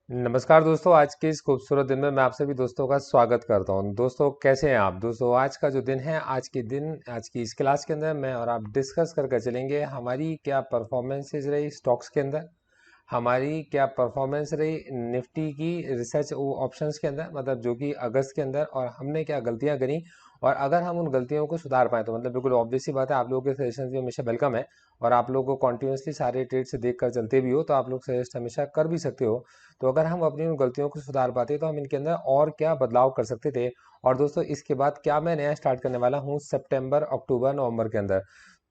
नमस्कार दोस्तों, आज के इस खूबसूरत दिन में मैं आप सभी दोस्तों का स्वागत करता हूं। दोस्तों कैसे हैं आप दोस्तों? आज का जो दिन है, आज की इस क्लास के अंदर मैं और आप डिस्कस करके चलेंगे हमारी क्या परफॉर्मेंसेज रही स्टॉक्स के अंदर, हमारी क्या परफॉर्मेंस रही निफ्टी की रिसर्च ऑप्शंस के अंदर, मतलब जो कि अगस्त के अंदर, और हमने क्या गलतियां करी और अगर हम उन गलतियों को सुधार पाए तो मतलब बिल्कुल ऑब्वियस सी बात है, आप लोगों के सजेशन भी हमेशा वेलकम है। और आप लोगों को कॉन्टिन्यूसली सारे ट्रेड से देख कर चलते भी हो तो आप लोग सजेस्ट हमेशा कर भी सकते हो। तो अगर हम अपनी उन गलतियों को सुधार पाते तो हम इनके अंदर और क्या बदलाव कर सकते थे। और दोस्तों इसके बाद क्या मैं नया स्टार्ट करने वाला हूँ सितंबर, अक्टूबर, नवंबर के अंदर।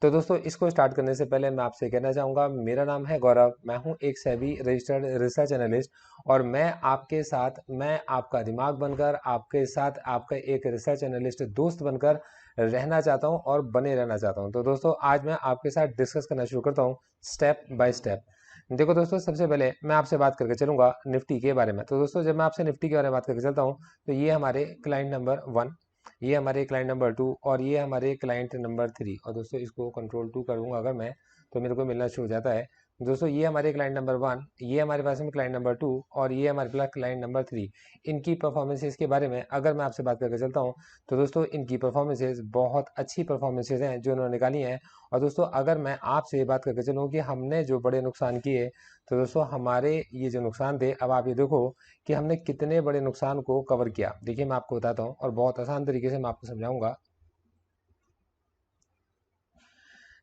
तो दोस्तों इसको स्टार्ट करने से पहले मैं आपसे कहना चाहूँगा, मेरा नाम है गौरव, मैं हूँ एक सेबी रजिस्टर्ड रिसर्च एनालिस्ट। और मैं आपका दिमाग बनकर, आपके साथ आपका एक रिसर्च एनालिस्ट दोस्त बनकर रहना चाहता हूँ और बने रहना चाहता हूँ। तो दोस्तों आज मैं आपके साथ डिस्कस करना शुरू करता हूँ स्टेप बाय स्टेप। देखो दोस्तों, सबसे पहले मैं आपसे बात करके चलूंगा निफ्टी के बारे में। तो दोस्तों जब मैं आपसे निफ्टी के बारे में बात करके चलता हूँ तो ये हमारे क्लाइंट नंबर 1, ये हमारे क्लाइंट नंबर 2 और ये हमारे क्लाइंट नंबर 3। और दोस्तों इसको कंट्रोल 2 करूंगा अगर मैं, तो मेरे को मिलना शुरू हो जाता है। दोस्तों ये हमारे क्लाइंट नंबर 1, ये हमारे पास में क्लाइंट नंबर 2 और ये हमारे पास क्लाइंट नंबर 3। इनकी परफॉर्मेंसेस के बारे में अगर मैं आपसे बात करके चलता हूँ तो दोस्तों इनकी परफॉर्मेंसेस बहुत अच्छी परफॉर्मेंसेस हैं जो उन्होंने निकाली हैं। और दोस्तों अगर मैं आपसे ये बात करके चलूँ कि हमने जो बड़े नुकसान किए, तो दोस्तों हमारे ये जो नुकसान थे, अब आप ये देखो कि हमने कितने बड़े नुकसान को कवर किया। देखिए मैं आपको बताता हूँ और बहुत आसान तरीके से मैं आपको समझाऊंगा।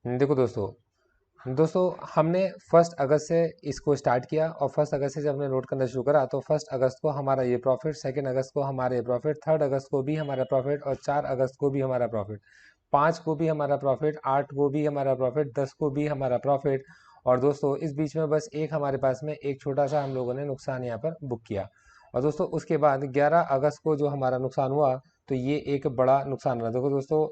देखो दोस्तों, दोस्तों हमने 1 अगस्त से इसको स्टार्ट किया और 1 अगस्त से जब हमने नोट करना शुरू करा तो 1 अगस्त को हमारा ये प्रॉफिट, 2 अगस्त को हमारा ये प्रॉफिट, 3 अगस्त को भी हमारा प्रॉफिट और 4 अगस्त को भी हमारा प्रॉफिट, 5 को भी हमारा प्रॉफिट, 8 को भी हमारा प्रॉफिट, 10 को भी हमारा प्रॉफिट। और दोस्तों इस बीच में बस एक हमारे पास में एक छोटा सा हम लोगों ने नुकसान यहाँ पर बुक किया। और दोस्तों उसके बाद 11 अगस्त को जो हमारा नुकसान हुआ, तो ये एक बड़ा नुकसान रहा। देखो दोस्तों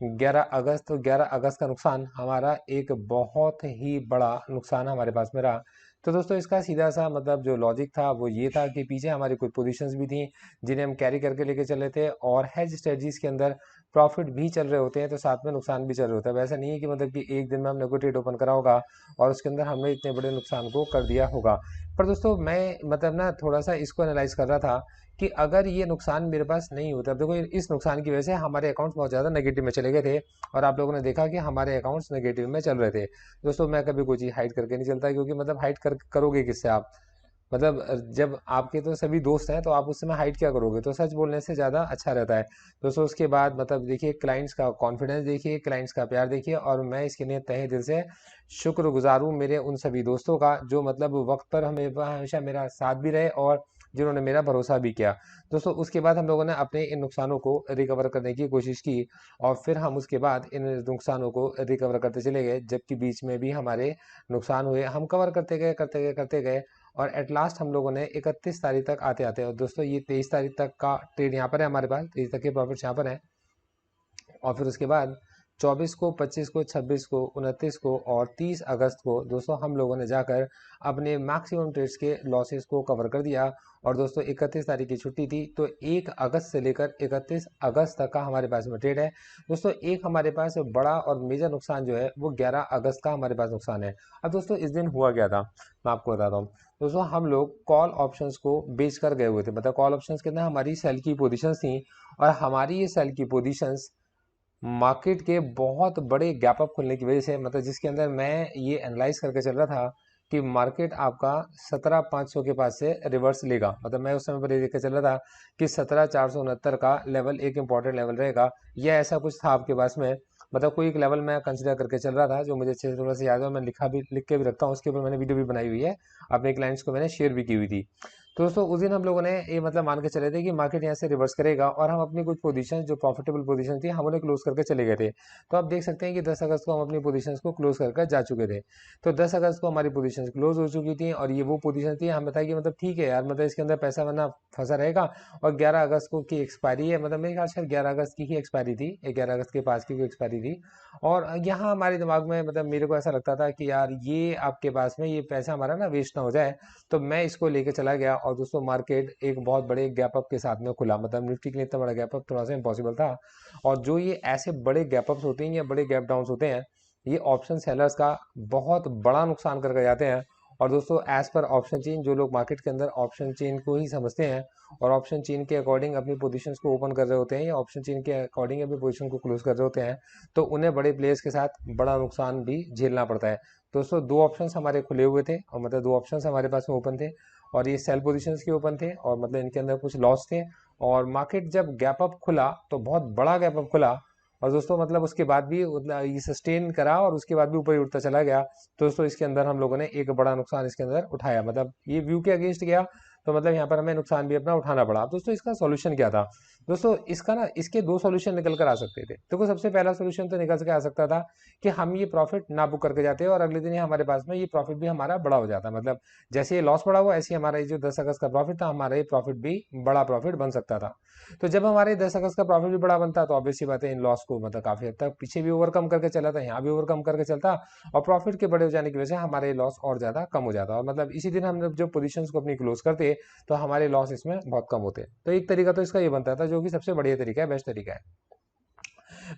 11 अगस्त का नुकसान हमारा एक बहुत ही बड़ा नुकसान हमारे पास में रहा। तो दोस्तों इसका सीधा सा मतलब जो लॉजिक था वो ये था कि पीछे हमारी कुछ पोजीशंस भी थी जिन्हें हम कैरी करके लेके चले थे, और हेज स्ट्रेटजीज के अंदर प्रॉफिट भी चल रहे होते हैं तो साथ में नुकसान भी चल रहे होता है। वैसा नहीं है कि मतलब कि एक दिन में हमने कोई ट्रेड ओपन करा होगा और उसके अंदर हमने इतने बड़े नुकसान को कर दिया होगा। पर दोस्तों मैं मतलब ना थोड़ा सा इसको एनालाइज कर रहा था कि अगर ये नुकसान मेरे पास नहीं होता, देखो इस नुकसान की वजह से हमारे अकाउंट्स बहुत ज़्यादा नेगेटिव में चले गए थे और आप लोगों ने देखा कि हमारे अकाउंट्स नेगेटिव में चल रहे थे। दोस्तों मैं कभी कोई चीज़ हाइड करके नहीं चलता, क्योंकि मतलब करोगे किससे आप? मतलब जब आपके तो सभी दोस्त हैं तो आप उस समय हाइड क्या करोगे? तो सच बोलने से ज़्यादा अच्छा रहता है। दोस्तों उसके बाद मतलब देखिए क्लाइंट्स का कॉन्फिडेंस देखिए, क्लाइंट्स का प्यार देखिए, और मैं इसके लिए तहे दिल से शुक्रगुजार हूँ मेरे उन सभी दोस्तों का जो मतलब वक्त पर हमें हमेशा मेरा साथ भी रहे और जिन्होंने मेरा भरोसा भी किया। दोस्तों उसके बाद हम लोगों ने अपने इन नुकसानों को रिकवर करने की कोशिश की और फिर हम उसके बाद इन नुकसानों को रिकवर करते चले गए, जबकि बीच में भी हमारे नुकसान हुए, हम कवर करते गए करते गए करते गए। और एट लास्ट हम लोगों ने 31 तारीख तक आते आते, और दोस्तों ये 23 तारीख तक का ट्रेड यहाँ पर है हमारे पास, 23 तक के प्रॉफिट्स यहाँ पर है। और फिर उसके बाद 24 को, 25 को, 26 को, 29 को और 30 अगस्त को दोस्तों हम लोगों ने जाकर अपने मैक्सिमम ट्रेड्स के लॉसेस को कवर कर दिया। और दोस्तों 31 तारीख की छुट्टी थी तो 1 अगस्त से लेकर 31 अगस्त तक का हमारे पास में ट्रेड है। दोस्तों एक हमारे पास बड़ा और मेजर नुकसान जो है वो 11 अगस्त का हमारे पास नुकसान है। अब दोस्तों इस दिन हुआ क्या था मैं आपको बताता हूँ। दोस्तों हम लोग कॉल ऑप्शंस को बेच कर गए हुए थे, मतलब कॉल ऑप्शंस के अंदर हमारी सेल की पोजीशंस थी और हमारी ये सेल की पोजीशंस मार्केट के बहुत बड़े गैप अप खुलने की वजह से, मतलब जिसके अंदर मैं ये एनालाइज करके चल रहा था कि मार्केट आपका 17,500 के पास से रिवर्स लेगा, मतलब मैं उस समय पर ये देख के चल रहा था कि 17,469 का लेवल एक इंपॉर्टेंट लेवल रहेगा, या ऐसा कुछ था आपके पास में। मतलब कोई एक लेवल मैं कंसिडर करके चल रहा था जो मुझे अच्छे से थोड़ा सा याद है, मैं लिख के भी रखता हूँ, उसके ऊपर मैंने वीडियो भी बनाई हुई है, अपने क्लाइंट्स को मैंने शेयर भी की हुई थी। तो दोस्तों उस दिन हम लोगों ने ये मतलब मान के चले थे कि मार्केट यहाँ से रिवर्स करेगा और हम अपनी कुछ पोजीशन जो प्रॉफिटेबल पोजीशन थी हम उन्हें क्लोज करके चले गए थे। तो आप देख सकते हैं कि 10 अगस्त को हम अपनी पोजीशंस को क्लोज करके जा चुके थे। तो 10 अगस्त को हमारी पोजीशंस क्लोज हो चुकी थी और ये वो पोजीशन थी, हम बताया कि मतलब ठीक है यार, मतलब इसके अंदर पैसा वरना फंसा रहेगा। और 11 अगस्त को की एक्सपायरी है, मतलब मेरे ख्याल से 11 अगस्त की ही एक्सपायरी थी, 11 अगस्त के पास की कोई एक्सपायरी थी। और यहाँ हमारे दिमाग में मतलब मेरे को ऐसा लगता था कि यार ये आपके पास में ये पैसा हमारा ना वेस्ट ना हो जाए। तो मैं इसको लेके चला गया और दोस्तों मार्केट एक बहुत बड़े गैप अप के साथ में खुला, मतलब निफ्टी के लिए इतना बड़ा गैप अप थोड़ा सा इम्पॉसिबल था। और जो ये ऐसे बड़े गैप अप्स होते हैं या बड़े गैप डाउन्स होते हैं, ये ऑप्शन सेलर्स का बहुत बड़ा नुकसान करके जाते हैं। और दोस्तों एज पर ऑप्शन चेन, जो लोग मार्केट के अंदर ऑप्शन चेन को ही समझते हैं और ऑप्शन चेन के अकॉर्डिंग अपनी पोजीशंस को ओपन कर रहे होते हैं या ऑप्शन चेन के अकॉर्डिंग अपनी पोजीशन को क्लोज कर रहे होते हैं, तो उन्हें बड़े प्लेयर्स के साथ बड़ा नुकसान भी झेलना पड़ता है। दोस्तों दो ऑप्शंस हमारे खुले हुए थे, और मतलब दो ऑप्शंस हमारे पास में ओपन थे, और ये सेल पोजीशंस के ओपन थे, और मतलब इनके अंदर कुछ लॉस थे, और मार्केट जब गैप अप खुला तो बहुत बड़ा गैप अप खुला, और दोस्तों मतलब उसके बाद भी ये सस्टेन करा और उसके बाद भी ऊपर ही उठता चला गया। तो दोस्तों इसके अंदर हम लोगों ने एक बड़ा नुकसान इसके अंदर उठाया, मतलब ये व्यू के अगेंस्ट गया, तो मतलब यहाँ पर हमें नुकसान भी अपना उठाना पड़ा। अब दोस्तों इसका सॉल्यूशन क्या था? दोस्तों इसका ना, इसके दो सॉल्यूशन निकल कर आ सकते थे। देखो सबसे पहला सॉल्यूशन तो निकल के आ सकता था कि हम ये प्रॉफिट ना बुक करके जाते और अगले दिन ही हमारे पास में ये प्रॉफिट भी हमारा बड़ा हो जाता, मतलब जैसे ये लॉस बड़ा हुआ ऐसे ही हमारा ये जो 10 अगस्त का प्रॉफिट था, हमारा ये प्रॉफिट भी बड़ा प्रॉफिट बन सकता था। तो जब हमारे 10 अगस्त का प्रॉफिट भी बड़ा बनता, तो ऑब्वियसली बात है इन लॉस को मतलब काफी हद तक पीछे भी ओवरकम करके चला था, यहाँ भी ओवरकम करके चलता, और प्रॉफिट के बड़े हो जाने की वजह से हमारे लॉस और ज्यादा कम हो जाता, और मतलब इसी दिन हम जब पोजीशंस को अपनी क्लोज करते तो हमारे लॉस इसमें बहुत कम होते। तो एक तरीका तो इसका ये बनता था, जो कि सबसे बढ़िया तरीका है, बेस्ट तरीका है।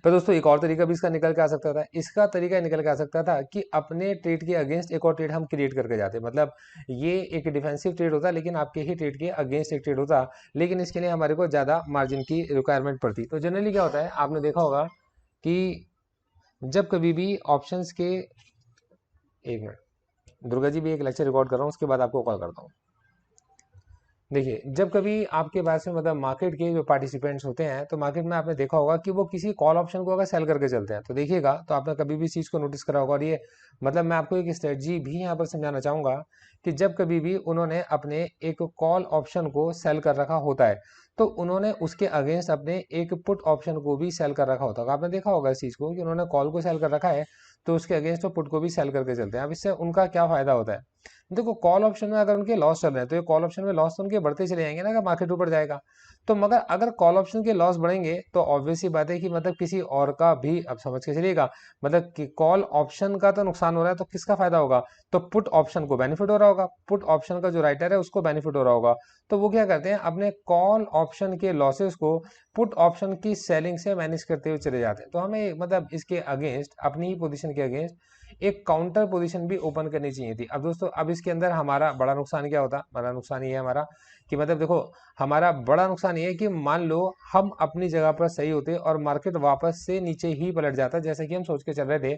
पर दोस्तों एक और तरीका भी इसका निकल के आ सकता था। इसका तरीका निकल के आ सकता था कि अपने ट्रेड के अगेंस्ट एक और ट्रेड हम क्रिएट करके जाते, मतलब ये एक डिफेंसिव ट्रेड होता लेकिन आपके ही ट्रेड के अगेंस्ट एक ट्रेड होता, लेकिन इसके लिए हमारे को ज्यादा मार्जिन की रिक्वायरमेंट पड़ती। तो जनरली क्या होता है, आपने देखा होगा कि जब कभी भी ऑप्शंस के, एक मिनट दुर्गा जी, भी एक लेक्चर रिकॉर्ड कर रहा हूँ, उसके बाद आपको कॉल करता हूँ। देखिए जब कभी आपके पास में मतलब मार्केट के जो पार्टिसिपेंट्स होते हैं, तो मार्केट में आपने देखा होगा कि वो किसी कॉल ऑप्शन को अगर सेल करके चलते हैं, तो देखिएगा तो आपने कभी भी इस चीज को नोटिस करा होगा, और ये मतलब मैं आपको एक स्ट्रेटजी भी यहाँ पर समझाना चाहूंगा कि जब कभी भी उन्होंने अपने एक कॉल ऑप्शन को सेल कर रखा होता है, तो उन्होंने उसके अगेंस्ट अपने एक पुट ऑप्शन को भी सेल कर रखा होता है। आपने देखा होगा इस चीज को कि उन्होंने कॉल को सेल कर रखा है, तो उसके अगेंस्ट वो पुट को भी सेल करके चलते हैं। अब इससे उनका क्या फायदा होता है? देखो कॉल ऑप्शन में अगर उनके लॉस चल रहे हैं, तो ये कॉल ऑप्शन में लॉस तो उनके बढ़ते चले जाएंगे ना, अगर मार्केट ऊपर जाएगा तो। मगर अगर कॉल ऑप्शन के लॉस बढ़ेंगे, तो ऑब्वियस ही बात है कि मतलब किसी और का भी, अब समझ के चलिएगा, मतलब कि कॉल ऑप्शन का तो नुकसान हो रहा है, तो किसका फायदा होगा? तो पुट ऑप्शन को बेनिफिट हो रहा होगा, पुट ऑप्शन का जो राइटर है उसको बेनिफिट हो रहा होगा। तो वो क्या करते हैं, अपने कॉल ऑप्शन के लॉसेस को पुट ऑप्शन की सेलिंग से मैनेज करते हुए चले जाते हैं। तो हमें मतलब इसके अगेंस्ट, अपनी ही पोजीशन के अगेंस्ट एक काउंटर पोजीशन भी ओपन करनी चाहिए थी। अब दोस्तों अब इसके अंदर हमारा बड़ा नुकसान क्या होता? बड़ा नुकसान ये है हमारा कि मतलब देखो, हमारा बड़ा नुकसान ये है कि मान लो हम अपनी जगह पर सही होते और मार्केट वापस से नीचे ही पलट जाता, जैसे कि हम सोच के चल रहे थे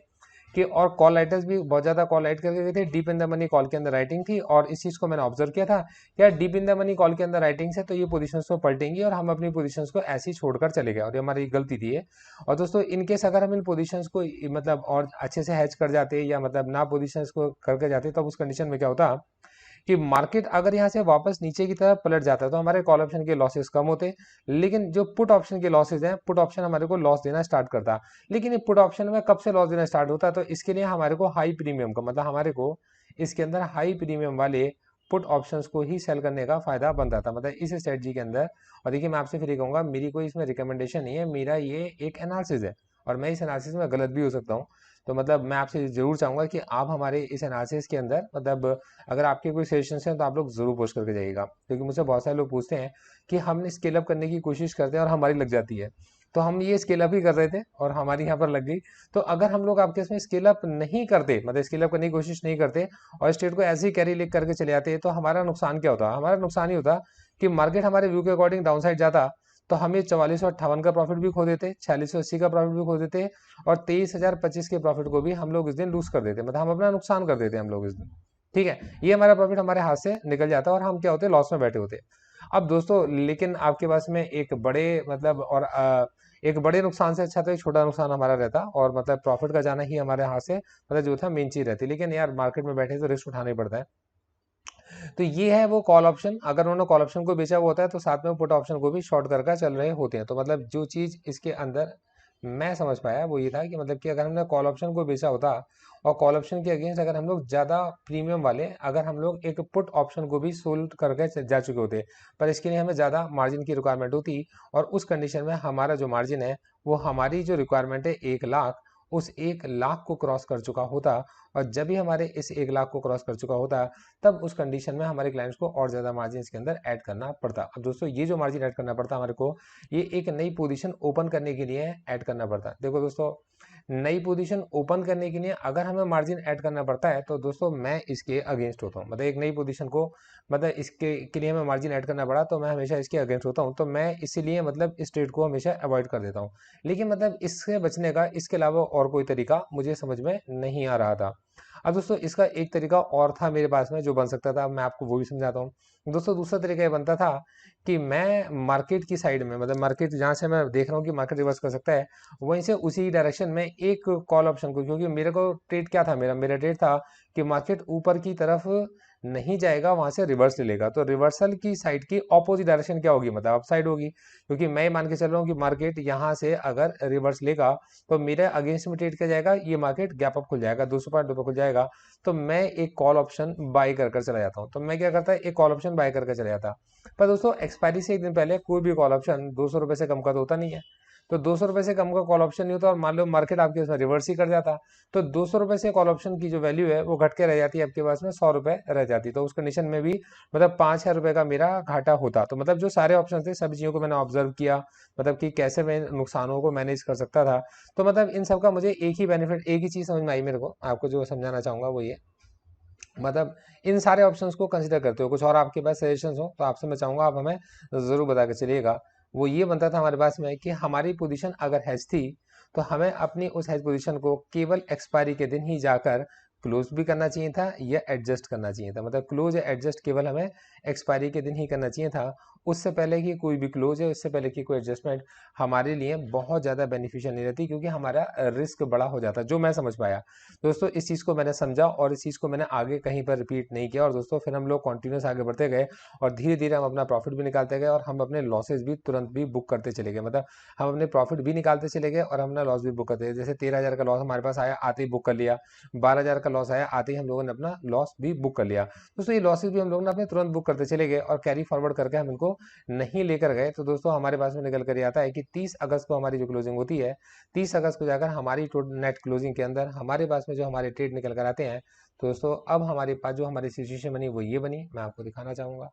कि, और कॉल राइटर्स भी बहुत ज्यादा कॉल राइट करके गए थे, deep in the money call के अंदर राइटिंग थी, और इस चीज को मैंने ऑब्जर्व किया था, यार deep in the money call के अंदर राइटिंग से तो ये पोजीशंस तो पलटेंगी, और हम अपनी पोजीशंस को ऐसे ही छोड़कर चले गए, और ये हमारी गलती थी ये। और दोस्तों इनकेस अगर हम इन पोजीशंस को मतलब और अच्छे से हैच कर जाते, या मतलब ना पोजीशंस को करके जाते, तब उस कंडीशन में क्या होता कि मार्केट अगर यहाँ से वापस नीचे की तरफ पलट जाता है, तो हमारे कॉल ऑप्शन के लॉसेस कम होते, लेकिन जो पुट ऑप्शन के लॉसेस हैं, पुट ऑप्शन हमारे को लॉस देना स्टार्ट करता। लेकिन ये पुट ऑप्शन में कब से लॉस देना स्टार्ट होता है? तो इसके लिए हमारे को हाई प्रीमियम का, मतलब हमारे को इसके अंदर हाई प्रीमियम वाले पुट ऑप्शंस को ही सेल करने का फायदा बनता था, मतलब इस स्ट्रेटजी के अंदर। और देखिए मैं आपसे फिर कहूंगा, मेरी कोई इसमें रिकमेंडेशन नहीं है, मेरा ये एक एनालिसिस है, और मैं इस एनालिसिस में गलत भी हो सकता हूँ। तो मतलब मैं आपसे जरूर चाहूंगा कि आप हमारे इस एनालिसिस के अंदर, मतलब अगर आपके कोई सजेशंस हैं तो आप लोग जरूर पोस्ट करके जाइएगा, क्योंकि मुझसे बहुत सारे लोग पूछते हैं कि हमने स्केल अप करने की कोशिश करते हैं और हमारी लग जाती है। तो हम ये स्केल अप ही कर रहे थे और हमारी यहाँ पर लग गई। तो अगर हम लोग आपके इसमें स्केल अप नहीं करते, मतलब स्केल अप करने की कोशिश नहीं करते, और स्टेट को ऐसे ही कैरी लेक करके चले जाते, तो हमारा नुकसान क्या होता? हमारा नुकसान ही होता कि मार्केट हमारे व्यू के अकॉर्डिंग डाउन साइड जाता, तो हम ये 4458 का प्रॉफिट भी खो देते, 4680 का प्रॉफिट भी खो देते, और 23,025 के प्रॉफिट को भी हम लोग इस दिन लूज कर देते, मतलब हम अपना नुकसान कर देते हम लोग इस दिन। ठीक है, ये हमारा प्रॉफिट हमारे हाथ से निकल जाता है और हम क्या होते, लॉस में बैठे होते। अब दोस्तों लेकिन आपके पास में एक बड़े मतलब और एक बड़े नुकसान से अच्छा तो एक छोटा नुकसान हमारा रहता, और मतलब प्रॉफिट का जाना ही हमारे हाथ से मतलब जो था मेन चीज रहती, लेकिन यार मार्केट में बैठे तो रिस्क उठाना ही पड़ता है। तो ये है वो कॉल ऑप्शन, अगर उन्होंने कॉल ऑप्शन को बेचा हुआ होता है, तो साथ में पुट ऑप्शन को भी शॉर्ट करके चल रहे होते हैं। तो मतलब जो चीज इसके अंदर मैं समझ पाया वो ये था कि मतलब कि अगर हमने कॉल ऑप्शन को बेचा होता, और कॉल ऑप्शन के अगेंस्ट अगर हम लोग ज्यादा प्रीमियम वाले, अगर हम लोग एक पुट ऑप्शन को भी सोल्ड करके जा चुके होते, पर इसके लिए हमें ज्यादा मार्जिन की रिक्वायरमेंट होती, और उस कंडीशन में हमारा जो मार्जिन है वो हमारी जो रिक्वायरमेंट है 1 लाख, उस 1 लाख को क्रॉस कर चुका होता। और जब भी हमारे इस 1 लाख को क्रॉस कर चुका होता, तब उस कंडीशन में हमारे क्लाइंट्स को और ज्यादा मार्जिन इसके अंदर ऐड करना पड़ता। अब दोस्तों ये जो मार्जिन ऐड करना पड़ता हमारे को, ये एक नई पोजीशन ओपन करने के लिए ऐड करना पड़ता। देखो दोस्तों, नई पोजीशन ओपन करने के लिए अगर हमें मार्जिन ऐड करना पड़ता है तो दोस्तों मैं इसके अगेंस्ट होता हूँ। मतलब एक नई पोजीशन को मतलब इसके के लिए हमें मार्जिन ऐड करना पड़ा तो मैं हमेशा इसके अगेंस्ट होता हूँ। तो मैं इसीलिए मतलब इस ट्रेड को हमेशा अवॉइड कर देता हूँ। लेकिन मतलब इससे बचने का इसके अलावा और कोई तरीका मुझे समझ में नहीं आ रहा था। अब दोस्तों इसका एक तरीका और था मेरे पास में जो बन सकता था, मैं आपको वो भी समझाता हूँ। दोस्तों दूसरा तरीका ये बनता था कि मैं मार्केट की साइड में मतलब मार्केट जहाँ से मैं देख रहा हूँ कि मार्केट रिवर्स कर सकता है, वहीं से उसी डायरेक्शन में एक कॉल ऑप्शन को, क्योंकि मेरे को ट्रेड क्या था, मेरा ट्रेड था कि मार्केट ऊपर की तरफ नहीं जाएगा, वहां से रिवर्स ले लेगा। तो रिवर्सल की साइड की ऑपोजिट डायरेक्शन क्या होगी, मतलब अप साइड होगी, क्योंकि मैं मान के चल रहा हूँ कि मार्केट यहाँ से अगर रिवर्स लेगा तो मेरे अगेंस्ट में ट्रेड किया जाएगा, ये मार्केट गैप अप खुल जाएगा, 200 पॉइंट ऊपर खुल जाएगा। तो मैं एक कॉल ऑप्शन बाय कर कर चला जाता हूँ। तो मैं क्या करता है, एक कॉल ऑप्शन बाय करके चला जाता। पर दोस्तों एक्सपायरी से एक दिन पहले कोई भी कॉल ऑप्शन 200 रुपये से कम का तो होता नहीं है। तो 200 रुपये से कम का कॉल ऑप्शन नहीं होता और मान लो मार्केट आपके उसमें रिवर्स ही कर जाता, तो 200 रुपये से कॉल ऑप्शन की जो वैल्यू है वो घट के रह जाती है, आपके पास में 100 रुपये रह जाती। तो उस कंडीशन में भी मतलब 5,000 रुपये का मेरा घाटा होता। तो मतलब जो सारे ऑप्शन थे सभी चीज़ों को मैंने ऑब्जर्व किया, मतलब कि कैसे मैं नुकसानों को मैनेज कर सकता था। तो मतलब इन सब का मुझे एक ही बेनिफिट, एक ही चीज़ समझ में आई मेरे को, आपको जो समझाना चाहूंगा वो ये, मतलब इन सारे ऑप्शंस को कंसिडर करते हो कुछ और आपके पास सजेशंस हो तो आपसे मैं चाहूंगा आप हमें जरूर बता के चलिएगा। वो ये बनता था हमारे पास में कि हमारी पोजीशन अगर हैज थी तो हमें अपनी उस हैज पोजीशन को केवल एक्सपायरी के दिन ही जाकर क्लोज भी करना चाहिए था या एडजस्ट करना चाहिए था। मतलब क्लोज या एडजस्ट केवल हमें एक्सपायरी के दिन ही करना चाहिए था। उससे पहले की कोई भी क्लोज है, उससे पहले की कोई एडजस्टमेंट हमारे लिए बहुत ज़्यादा बेनिफिशियल नहीं रहती, क्योंकि हमारा रिस्क बड़ा हो जाता, जो मैं समझ पाया। दोस्तों इस चीज़ को मैंने समझा और इस चीज़ को मैंने आगे कहीं पर रिपीट नहीं किया। और दोस्तों फिर हम लोग कॉन्टिन्यूस आगे बढ़ते गए और धीरे धीरे हम अपना प्रॉफिट भी निकालते गए और हम अपने लॉसेज भी तुरंत भी बुक करते चले गए। मतलब हम अपने प्रॉफिट भी निकालते चले गए और हमने लॉस भी बुक करते गए। जैसे 13,000 का लॉस हमारे पास आया, आते ही बुक कर लिया। 12,000 का लॉस आया, आते ही हम लोगों ने अपना लॉस भी बुक कर लिया। दोस्तों ये लॉसेज भी हम लोगों ने अपने तुरंत बुक करते चले गए और कैरी फॉरवर्ड करके हम इनको नहीं लेकर गए। तो दोस्तों हमारे पास में निकल कर ये आता है कि 30 अगस्त को हमारी जो क्लोजिंग होती है, 30 अगस्त को जाकर हमारी नेट क्लोजिंग के अंदर हमारे पास में जो हमारे ट्रेड निकल कर आते हैं। तो दोस्तों अब हमारे पास जो हमारी सिचुएशन बनी वो ये बनी, मैं आपको दिखाना चाहूंगा।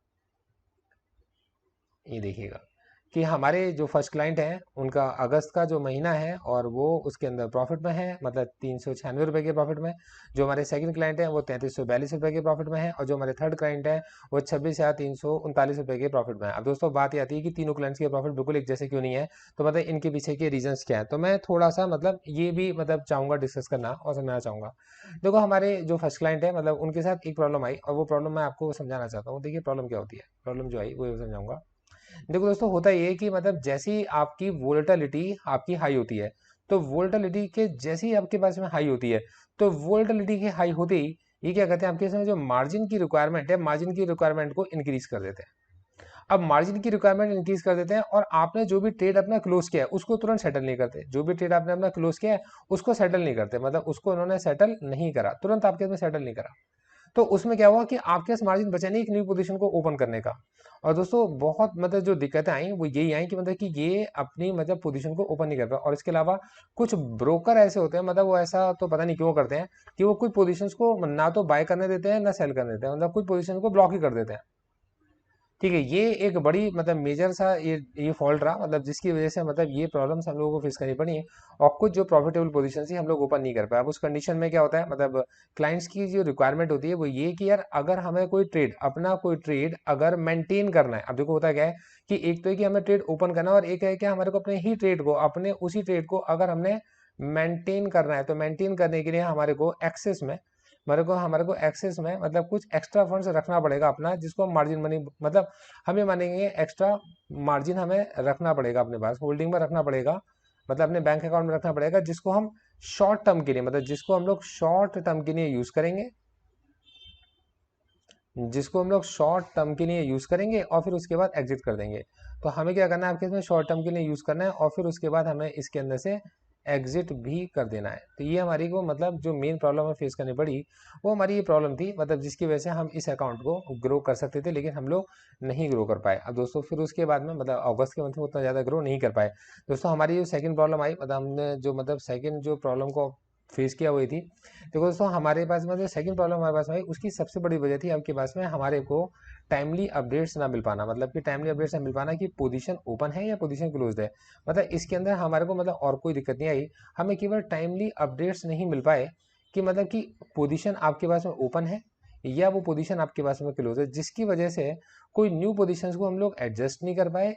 ये देखिएगा कि हमारे जो फर्स्ट क्लाइंट हैं उनका अगस्त का जो महीना है और वो उसके अंदर प्रॉफिट में है, मतलब 396 रुपये के प्रॉफिट में। जो हमारे सेकंड क्लाइंट हैं वो 3342 रुपये के प्रॉफिट में है और जो हमारे थर्ड क्लाइंट हैं वो 26,339 रुपये के प्रॉफिट में है। अब दोस्तों बात ये आती है कि तीनों क्लाइंट्स के प्रॉफिट बिल्कुल एक जैसे क्यों नहीं है, तो मतलब इनके पीछे के रीजंस क्या है, तो मैं थोड़ा सा मतलब ये भी मतलब चाहूंगा डिस्कस करना और समझाना चाहूंगा। देखो हमारे जो फर्स्ट क्लाइंट है मतलब उनके साथ एक प्रॉब्लम आई और वो प्रॉब्लम मैं आपको समझाना चाहता हूँ। देखिए प्रॉब्लम क्या होती है, प्रॉब्लम जो आई वो समझाऊंगा। देखो दोस्तों होता ये है कि मतलब जैसी आपकी वोलेटिलिटी आपकी हाई होती है, तो वोलेटिलिटी के जैसे ही आपके पास में हाई होती है, तो वोलेटिलिटी की हाई होते ही ये क्या कहते हैं, आपके इसमें जो मार्जिन की रिक्वायरमेंट है, मार्जिन की रिक्वायरमेंट को इंक्रीज कर देते हैं। अब मार्जिन की रिक्वायरमेंट इंक्रीज कर देते हैं और आपने जो भी ट्रेड अपना क्लोज किया है उसको तुरंत सेटल नहीं करते। जो भी ट्रेड आपने अपना क्लोज किया है उसको सेटल नहीं करते, मतलब उसको उन्होंने सेटल नहीं करा, तुरंत आपके में सेटल नहीं करा। तो उसमें क्या हुआ कि आपके पास मार्जिन बचा नहीं एक न्यू पोजीशन को ओपन करने का। और दोस्तों बहुत मतलब जो दिक्कतें आई वो यही आई कि मतलब कि ये अपनी मतलब पोजीशन को ओपन नहीं कर पाया। और इसके अलावा कुछ ब्रोकर ऐसे होते हैं, मतलब वो ऐसा तो पता नहीं क्यों करते हैं कि वो कुछ पोजीशंस को ना तो बाय करने देते हैं ना सेल करने देते हैं, मतलब कुछ पोजीशन को ब्लॉक ही कर देते हैं। ठीक है, ये एक बड़ी मतलब मेजर सा ये फॉल्ट रहा, मतलब जिसकी वजह से मतलब ये प्रॉब्लम्स हम लोगों को फेस करनी पड़ी। और कुछ जो प्रॉफिटेबल पोजीशन थी हम लोग ओपन नहीं कर पाए। अब उस कंडीशन में क्या होता है, मतलब क्लाइंट्स की जो रिक्वायरमेंट होती है वो ये कि यार अगर हमें कोई ट्रेड अपना कोई ट्रेड अगर मेंटेन करना है। अब देखो होता क्या है कि एक तो है कि हमें ट्रेड ओपन करना है और एक है कि हमारे को अपने ही ट्रेड को, अपने उसी ट्रेड को अगर हमने मेंटेन करना है, तो मेंटेन करने के लिए हमारे को एक्सेस में हमारे को एक्सेस में मतलब कुछ एक्स्ट्रा फंड्स रखना पड़ेगा अपना, जिसको हम मार्जिन मनी मतलब हमें मानेंगे एक्स्ट्रा मार्जिन हमें रखना पड़ेगा, अपने पास होल्डिंग में रखना पड़ेगा, मतलब अपने बैंक अकाउंट में रखना पड़ेगा, जिसको हम शॉर्ट टर्म के लिए मतलब जिसको हम लोग शॉर्ट टर्म के लिए यूज करेंगे, जिसको हम लोग शॉर्ट टर्म के लिए यूज करेंगे और फिर उसके बाद एग्जिट कर देंगे। तो हमें क्या करना है आपके इसमें शॉर्ट टर्म के लिए यूज करना है और फिर उसके बाद हमें इसके अंदर से एग्जिट भी कर देना है। तो ये हमारी को मतलब जो मेन प्रॉब्लम हमें फेस करनी पड़ी वो हमारी ये प्रॉब्लम थी, मतलब जिसकी वजह से हम इस अकाउंट को ग्रो कर सकते थे लेकिन हम लोग नहीं ग्रो कर पाए। अब दोस्तों फिर उसके बाद में मतलब अगस्त के मंथ में उतना ज़्यादा ग्रो नहीं कर पाए। दोस्तों हमारी जो सेकंड प्रॉब्लम आई, मतलब हमने जो मतलब सेकंड जो प्रॉब्लम को फेस किया हुई थी। देखो दोस्तों, हमारे पास में जो सेकंड प्रॉब्लम हमारे पास में आई, उसकी सबसे बड़ी वजह थी आपके पास में हमारे को टाइमली अपडेट्स ना मिल पाना। मतलब कि टाइमली अपडेट्स ना मिल पाना कि पोजीशन ओपन है या पोजीशन क्लोज्ड है। मतलब इसके अंदर हमारे को मतलब और कोई दिक्कत नहीं आई, हमें केवल टाइमली अपडेट्स नहीं मिल पाए कि मतलब कि पोजीशन आपके पास में ओपन है या वो पोजीशन आपके पास में क्लोज है, जिसकी वजह से कोई न्यू पोजीशंस को हम लोग एडजस्ट नहीं कर पाए।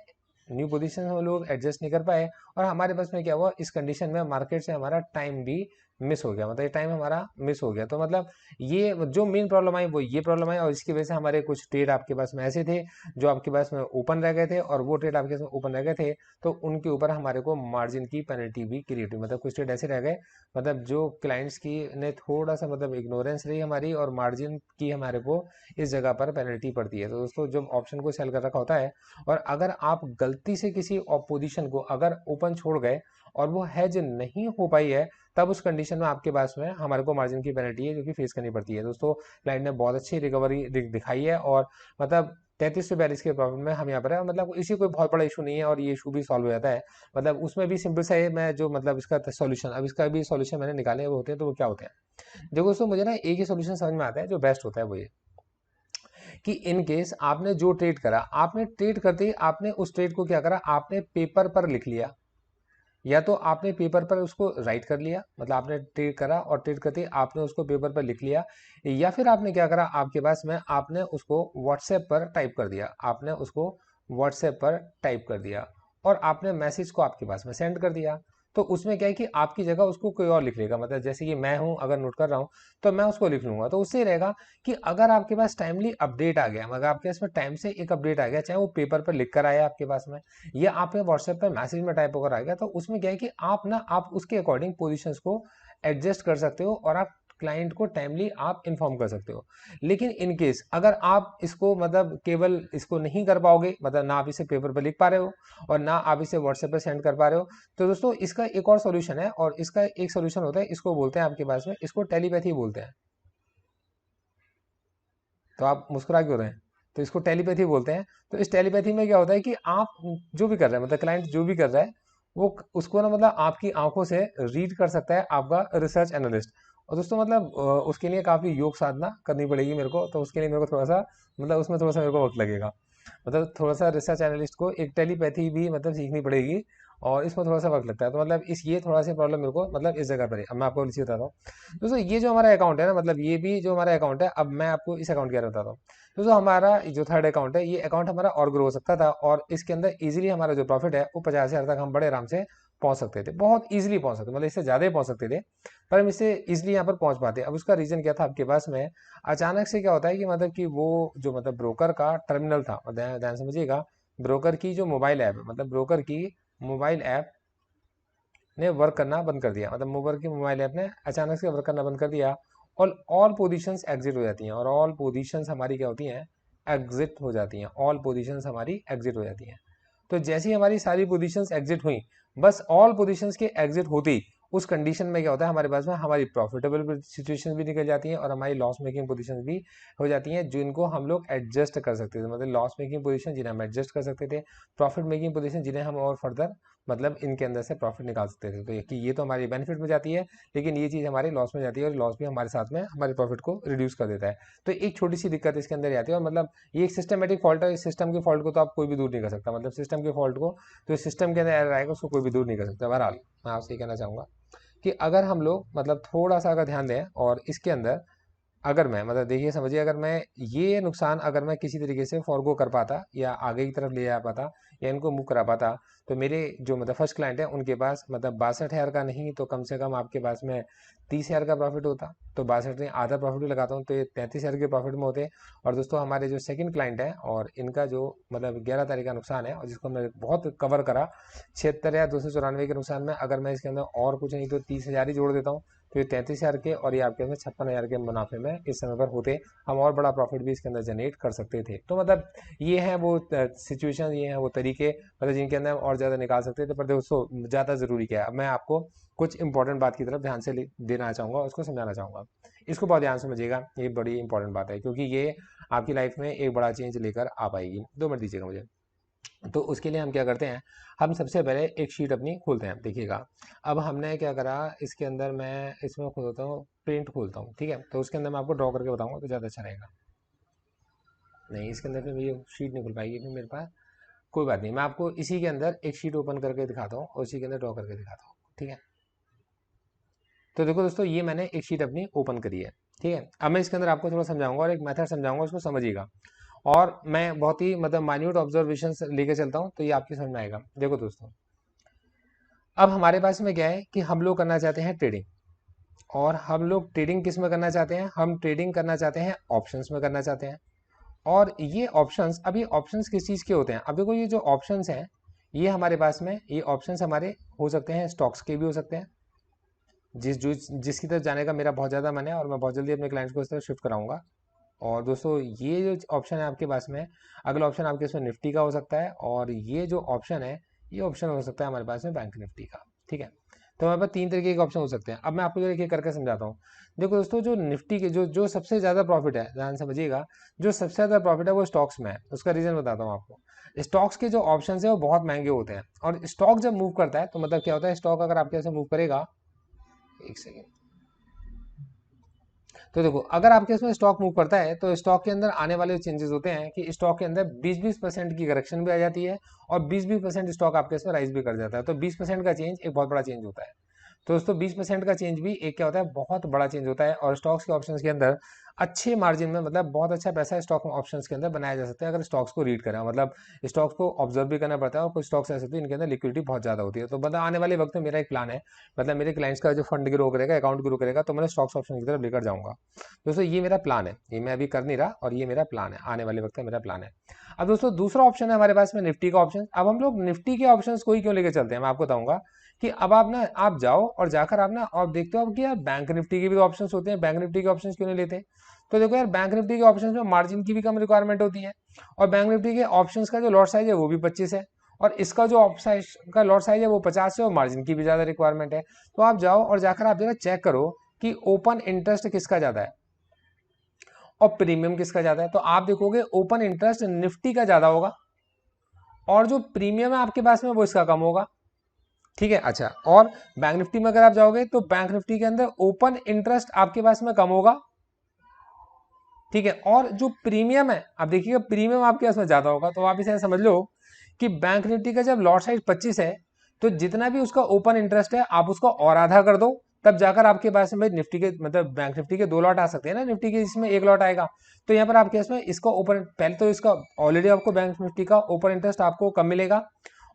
न्यू पोजीशन हम लोग एडजस्ट नहीं कर पाए, और हमारे पास में क्या हुआ, इस कंडीशन में मार्केट से हमारा टाइम भी मिस हो गया। मतलब ये टाइम हमारा मिस हो गया। तो मतलब ये जो मेन प्रॉब्लम आई वो ये प्रॉब्लम आई, और इसकी वजह से हमारे कुछ ट्रेड आपके पास में ऐसे थे जो आपके पास में ओपन रह गए थे, और वो ट्रेड आपके पास में ओपन रह गए थे तो उनके ऊपर हमारे को मार्जिन की पेनल्टी भी क्रिएट हुई। मतलब कुछ ट्रेड ऐसे रह गए, मतलब जो क्लाइंट्स की ने थोड़ा सा मतलब इग्नोरेंस रही हमारी, और मार्जिन की हमारे को इस जगह पर पेनल्टी पड़ती है। तो दोस्तों, जब ऑप्शन को सेल कर रखा होता है और अगर आप गलती से किसी पोजीशन को अगर ओपन छोड़ गए और वो हैज नहीं हो पाई है, तब उस कंडीशन में आपके पास में हमारे को मार्जिन की पेनल्टी है जो कि फेस करनी पड़ती है। दोस्तों, क्लाइंट ने बहुत अच्छी रिकवरी दिखाई है, और मतलब 33 से 42 के प्रॉफिट में हम यहाँ पर है। मतलब इसी कोई बहुत बड़ा इशू नहीं है, और ये इशू भी सॉल्व हो जाता है। मतलब उसमें भी सिंपल सा है, मैं जो मतलब इसका सॉल्यूशन, अब इसका भी सॉल्यूशन मैंने निकाले वो होते हैं, तो वो क्या होते हैं। देखो दोस्तों, मुझे ना एक ही सॉल्यूशन समझ में आता है जो बेस्ट होता है, वो ये कि इन केस आपने जो ट्रेड करा, आपने ट्रेड करते ही आपने उस ट्रेड को क्या करा, आपने पेपर पर लिख लिया, या तो आपने पेपर पर उसको राइट कर लिया, मतलब आपने ट्रेड करा और ट्रेड करते ही आपने उसको पेपर पर लिख लिया, या फिर आपने क्या करा, आपके पास में आपने उसको व्हाट्सएप पर टाइप कर दिया, आपने उसको व्हाट्सएप पर टाइप कर दिया, और आपने मैसेज को आपके पास में सेंड कर दिया। तो उसमें क्या है कि आपकी जगह उसको कोई और लिख लेगा। मतलब जैसे कि मैं हूं, अगर नोट कर रहा हूं तो मैं उसको लिख लूंगा। तो उससे रहेगा कि अगर आपके पास टाइमली अपडेट आ गया, अगर आपके पास में टाइम से एक अपडेट आ गया, चाहे वो पेपर पर लिख कर आया आपके पास में या आपके व्हाट्सएप पर मैसेज में टाइप होकर आ गया, तो उसमें क्या है कि आप ना आप उसके अकॉर्डिंग पोजीशंस को एडजस्ट कर सकते हो, और आप क्लाइंट को टाइमली आप इन्फॉर्म कर सकते हो। लेकिन इन केस अगर आप इसको मतलब केवल इसको नहीं कर पाओगे, मतलब ना आप इसे पेपर पर लिख पा रहे हो और ना आप इसे व्हाट्सएप पर सेंड कर पा रहे हो, तो दोस्तों इसका एक और सॉल्यूशन है, और इसका एक सॉल्यूशन होता है, इसको बोलते हैं आपके पास में, इसको टेलीपैथी बोलते हैं। तो आप मुस्कुरा क्यों रहे हैं? तो इसको टेलीपैथी बोलते हैं। तो इस टेलीपैथी में क्या होता है कि आप जो भी कर रहे हैं, मतलब क्लाइंट जो भी कर रहा है, वो उसको ना मतलब आपकी आंखों से रीड कर सकता है, आपका रिसर्च एनालिस्ट। और दोस्तों मतलब उसके लिए काफ़ी योग साधना करनी पड़ेगी मेरे को, तो उसके लिए मेरे को थोड़ा सा मतलब उसमें थोड़ा सा मेरे को वक्त लगेगा। मतलब थोड़ा सा रिसर्च एनालिस्ट को एक टेलीपैथी भी मतलब सीखनी पड़ेगी, और इसमें थोड़ा सा वक्त लगता है। तो मतलब इस ये थोड़ा सा प्रॉब्लम मेरे को मतलब इस जगह पर है। अब मैं आपको इसी बताता हूँ। दोस्तों, ये जो हमारा अकाउंट है ना, मतलब ये भी जो हमारा अकाउंट है, अब मैं आपको इस अकाउंट के बारे में बताता हूँ। दोस्तों, हमारा जो थर्ड अकाउंट है, ये अकाउंट हमारा और ग्रो हो सकता था, और इसके अंदर इजीली हमारा जो प्रॉफिट है वो 50,000 तक हम बड़े आराम से पहुंच सकते थे, बहुत इजीली पहुंच सकते, मतलब इससे ज्यादा ही पहुंच सकते थे, पर हम इससे इजीली यहाँ पर पहुंच पाते। अब उसका रीजन क्या था आपके पास में, अचानक से क्या होता है कि मतलब कि वो जो मतलब ब्रोकर का टर्मिनल था, ध्यान ध्यान समझिएगा, ब्रोकर की जो मोबाइल ऐप है, मतलब ब्रोकर की मोबाइल ऐप ने वर्क करना बंद कर दिया। मतलब मोबाइल की मोबाइल ऐप ने अचानक से वर्क करना बंद कर दिया, और ऑल पोजीशंस एग्जिट हो जाती हैं, और ऑल पोजीशंस हमारी क्या होती हैं, एग्जिट हो जाती हैं। ऑल पोजीशंस हमारी एग्जिट हो जाती हैं। तो जैसे ही हमारी सारी पोजीशंस एग्जिट हुई, बस ऑल पोजीशंस के एग्जिट होती, उस कंडीशन में क्या होता है, हमारे पास में हमारी प्रॉफिटेबल सिचुएशन भी निकल जाती है, और हमारी लॉस मेकिंग पोजीशन भी हो जाती हैं, जिनको हम लोग एडजस्ट कर सकते थे। मतलब लॉस मेकिंग पोजीशन जिन्हें हम एडजस्ट कर सकते थे, प्रॉफिट मेकिंग पोजीशन जिन्हें हम और फर्दर मतलब इनके अंदर से प्रॉफिट निकाल सकते थे। तो ये तो हमारी बेनिफिट में जाती है, लेकिन ये चीज़ हमारी लॉस में जाती है, और लॉस भी हमारे साथ में हमारे प्रॉफिट को रिड्यूस कर देता है। तो एक छोटी सी दिक्कत इसके अंदर आती है, और मतलब ये एक सिस्टमेटिक फॉल्ट है। इस सिस्टम के फॉल्ट को तो आप कोई भी दूर नहीं कर सकता। मतलब सिस्टम के फॉल्ट को जो सिस्टम के अंदर एरर आएगा उसको कोई भी दूर नहीं कर सकता। बहरहाल मैं आपसे ये कहना चाहूँगा कि अगर हम लोग मतलब थोड़ा सा अगर ध्यान दें, और इसके अंदर अगर मैं मतलब देखिए समझिए, अगर मैं ये नुकसान अगर मैं किसी तरीके से फॉरगो कर पाता, या आगे की तरफ ले जा पाता, या इनको मूव करा पाता, तो मेरे जो मतलब फर्स्ट क्लाइंट है उनके पास मतलब 62,000 का नहीं तो कम से कम आपके पास में 30,000 का प्रॉफिट होता। तो 62 में आधा प्रॉफिट भी लगाता हूँ तो ये 33,000 के प्रॉफिट में होते। और दोस्तों, हमारे जो सेकंड क्लाइंट है और इनका जो मतलब 11 तारीख का नुकसान है, और जिसको हमने बहुत कवर करा, 76 या 294 के नुकसान में, अगर मैं इसके अंदर और कुछ नहीं तो 30,000 ही जोड़ देता हूँ, तो ये 33,000 के और ये आपके अंदर 56,000 के मुनाफे में इस समय पर होते। हम और बड़ा प्रॉफिट भी इसके अंदर जनरेट कर सकते थे। तो मतलब ये है वो सिचुएशन, ये है वो तरीके, मतलब जिनके अंदर हम और ज़्यादा निकाल सकते थे। पर दोस्तों, ज़्यादा ज़रूरी क्या है, अब मैं आपको कुछ इंपॉर्टेंट बात की तरफ ध्यान से देना चाहूँगा, उसको समझाना चाहूँगा। इसको बहुत ध्यान से समझिएगा, ये बड़ी इंपॉर्टेंट बात है, क्योंकि ये आपकी लाइफ में एक बड़ा चेंज लेकर आ पाएगी। 2 मिनट दीजिएगा मुझे। तो उसके लिए हम क्या करते हैं, हम सबसे पहले एक शीट अपनी खोलते हैं। देखिएगा, अब हमने क्या करा, इसके अंदर मैं इसमें खोलता हूँ, प्रिंट खोलता हूँ, ठीक है। तो उसके अंदर मैं आपको ड्रॉ करके बताऊंगा तो ज़्यादा अच्छा रहेगा। नहीं, इसके अंदर फिर ये शीट नहीं खुल पाएगी फिर मेरे पास। कोई बात नहीं, मैं आपको इसी के अंदर एक शीट ओपन करके दिखाता हूँ और इसी के अंदर ड्रॉ करके दिखाता हूँ, ठीक है। तो देखो दोस्तों, ये मैंने एक शीट अपनी ओपन करी है, ठीक है। अब मैं इसके अंदर आपको थोड़ा समझाऊंगा और एक मेथड समझाऊंगा, उसको समझिएगा। और मैं बहुत ही मतलब माइन्यूट ऑब्जर्वेशन लेके चलता हूँ तो ये आपकी समझ में आएगा। देखो दोस्तों, अब हमारे पास में क्या है कि हम लोग करना चाहते हैं ट्रेडिंग। और हम लोग ट्रेडिंग किस में करना चाहते हैं, हम ट्रेडिंग करना चाहते हैं ऑप्शंस में करना चाहते हैं। और ये ऑप्शंस, अभी ऑप्शंस किस चीज़ के होते हैं, अब देखो ये जो ऑप्शंस हैं, ये हमारे पास में ये ऑप्शंस हमारे हो सकते हैं स्टॉक्स के भी हो सकते हैं, जिसकी तरफ जाने का मेरा बहुत ज़्यादा मन है और मैं बहुत जल्दी अपने क्लाइंट्स को इस तरफ शिफ्ट कराऊंगा। और दोस्तों, ये जो ऑप्शन है आपके पास में, अगला ऑप्शन आपके इसमें निफ्टी का हो सकता है, और ये जो ऑप्शन है, ये ऑप्शन हो सकता है हमारे पास में बैंक निफ्टी का, ठीक है। तो हमारे पास 3 तरीके के ऑप्शन हो सकते हैं। अब मैं आपको जो एक करके समझाता हूँ। देखो दोस्तों, जो निफ्टी के जो जो सबसे ज़्यादा प्रॉफिट है, ध्यान समझिएगा, जो सबसे ज़्यादा प्रॉफिट है वो स्टॉक्स में है। उसका रीज़न बताता हूँ आपको। स्टॉक्स के जो ऑप्शन है वो बहुत महंगे होते हैं, और स्टॉक जब मूव करता है तो मतलब क्या होता है, स्टॉक अगर आपके ऐसे मूव करेगा, एक सेकेंड, तो देखो अगर आपके इसमें स्टॉक मूव करता है तो स्टॉक के अंदर आने वाले चेंजेस होते हैं कि स्टॉक के अंदर 20-20% की करेक्शन भी आ जाती है, और 20-20% स्टॉक आपके इसमें राइज भी कर जाता है। तो 20% का चेंज एक बहुत बड़ा चेंज होता है। तो दोस्तों 20% का चेंज भी एक क्या होता है, बहुत बड़ा चेंज होता है। और स्टॉक्स के ऑप्शंस के अंदर अच्छे मार्जिन में, मतलब बहुत अच्छा पैसा स्टॉक ऑप्शंस के अंदर बनाया जा सकता है अगर स्टॉक्स को रीड करें, मतलब स्टॉक्स को ऑब्जर्व भी करना पड़ता है। और कुछ स्टॉक्स ऐसे होते हैं इनके अंदर लिक्विडिटी बहुत ज़्यादा होती है। तो मतलब आने वाले वक्त में मेरा एक प्लान है, मतलब मेरे क्लाइंट्स का जो फंड ग्रो करेगा, अकाउंट ग्रो करेगा, तो मैं स्टॉक्स ऑप्शन की तरफ लेकर जाऊंगा। दोस्तों ये मेरा प्लान है, ये मैं अभी कर नहीं रहा, और ये मेरा प्लान है, आने वाले वक्त में मेरा प्लान है। अब दोस्तों दूसरा ऑप्शन है हमारे पास में निफ्टी का ऑप्शन। अब हम लोग निफ्टी के ऑप्शन को ही क्यों लेके चलते हैं, मैं आपको बताऊंगा कि अब आप ना, आप जाओ और जाकर आप ना और देखते हो आप कि यार बैंक निफ्टी के भी ऑप्शन होते हैं, बैंक निफ्टी के ऑप्शन क्यों नहीं लेते। तो देखो यार, बैंक निफ्टी के ऑप्शन में मार्जिन की भी कम रिक्वायरमेंट होती है, और बैंक निफ्टी के ऑप्शंस का जो लॉट साइज है वो भी 25 है, और इसका जो ऑप्शन का लॉट साइज है वो 50 है, और मार्जिन की भी ज्यादा रिक्वायरमेंट है। तो आप जाओ और जाकर आप जरा चेक करो कि ओपन इंटरेस्ट किसका ज्यादा है और प्रीमियम किसका ज्यादा है। तो आप देखोगे ओपन इंटरेस्ट निफ्टी का ज्यादा होगा, और जो प्रीमियम है आपके पास में वो इसका कम होगा, ठीक है। अच्छा, और बैंक निफ्टी में अगर आप जाओगे तो बैंक निफ्टी के अंदर ओपन इंटरेस्ट आपके पास में कम होगा, ठीक है। और जो प्रीमियम है, आप देखिएगा प्रीमियम आपके पास में ज्यादा होगा। तो आप इसे समझ लो कि बैंक निफ्टी का जब लॉट साइज 25 है, तो जितना भी उसका ओपन इंटरेस्ट है आप उसका और आधा कर दो, तब जाकर आपके पास में निफ्टी के, मतलब बैंक निफ्टी के 2 लॉट आ सकते हैं ना, निफ्टी के इसमें 1 लॉट आएगा। तो यहाँ पर आपके इसमें इसका ओपन, पहले तो इसका ऑलरेडी आपको बैंक निफ्टी का ओपन इंटरेस्ट आपको कम मिलेगा,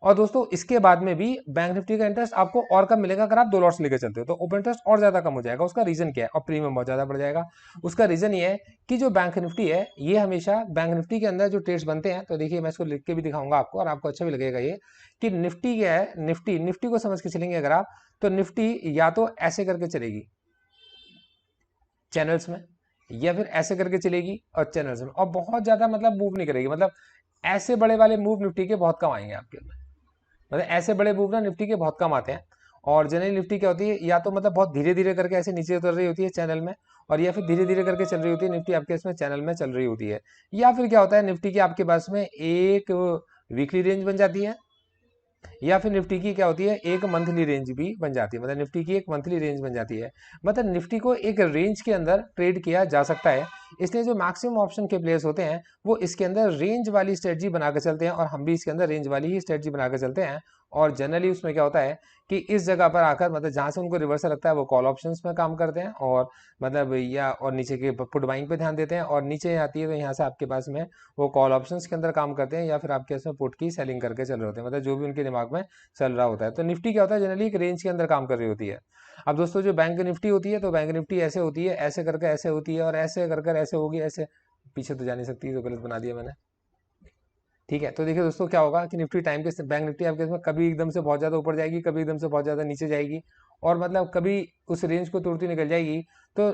और दोस्तों इसके बाद में भी बैंक निफ्टी का इंटरेस्ट आपको और कम मिलेगा अगर आप 2 लॉट्स लेके चलते हो, तो ओपन इंटरेस्ट और ज्यादा कम हो जाएगा। उसका रीजन क्या है, और प्रीमियम बहुत ज्यादा बढ़ जाएगा। उसका रीजन ये है कि जो बैंक निफ्टी है, ये हमेशा बैंक निफ्टी के अंदर जो ट्रेड्स बनते हैं, तो देखिए मैं इसको लिख के भी दिखाऊंगा आपको और आपको अच्छा भी लगेगा ये, कि निफ्टी क्या है, निफ्टी निफ्टी को समझ के चलेंगे अगर आप, तो निफ्टी या तो ऐसे करके चलेगी चैनल्स में, या फिर ऐसे करके चलेगी और चैनल्स में, और बहुत ज्यादा मतलब मूव नहीं करेगी। मतलब ऐसे बड़े वाले मूव निफ्टी के बहुत कम आएंगे आपके, मतलब ऐसे बड़े मूव ना निफ्टी के बहुत कम आते हैं। और जनरली निफ्टी क्या होती है, या तो मतलब बहुत धीरे धीरे करके ऐसे नीचे उतर रही होती है चैनल में, और या फिर धीरे धीरे करके चल रही होती है निफ्टी आपके इसमें चैनल में चल रही होती है। या फिर क्या होता है, निफ्टी की आपके पास में एक वीकली रेंज बन जाती है, या फिर निफ्टी की क्या होती है, एक मंथली रेंज भी बन जाती है, मतलब निफ्टी की एक मंथली रेंज बन जाती है। मतलब निफ्टी को एक रेंज के अंदर ट्रेड किया जा सकता है। इसलिए जो मैक्सिमम ऑप्शन के प्लेयर्स होते हैं वो इसके अंदर रेंज वाली स्ट्रेटजी बनाकर चलते हैं, और हम भी इसके अंदर रेंज वाली ही स्ट्रेटजी बनाकर चलते हैं। और जनरली उसमें क्या होता है कि इस जगह पर आकर, मतलब जहां से उनको रिवर्सल लगता है वो कॉल ऑप्शंस में काम करते हैं, और मतलब या और नीचे के पुट बाइंग पे ध्यान देते हैं, और नीचे आती है तो यहाँ से आपके पास में वो कॉल ऑप्शंस के अंदर काम करते हैं, या फिर आपके इसमें पुट की सेलिंग करके चल रहे होते हैं, मतलब जो भी उनके दिमाग में चल रहा होता है। तो निफ्टी क्या होता है, जनरली एक रेंज के अंदर काम कर रही होती है। अब दोस्तों जो बैंक निफ्टी होती है, तो बैंक निफ्टी ऐसे होती है, ऐसे करके ऐसे होती है, और ऐसे कर कर ऐसे होगी, ऐसे पीछे तो जा नहीं सकती, तो गलत बना दिया मैंने, ठीक है। तो देखिए दोस्तों क्या होगा कि निफ्टी टाइम के, बैंक निफ्टी आपके इसमें कभी एकदम से बहुत ज्यादा ऊपर जाएगी, कभी एकदम से बहुत ज्यादा नीचे जाएगी, और मतलब कभी उस रेंज को तोड़ती निकल जाएगी। तो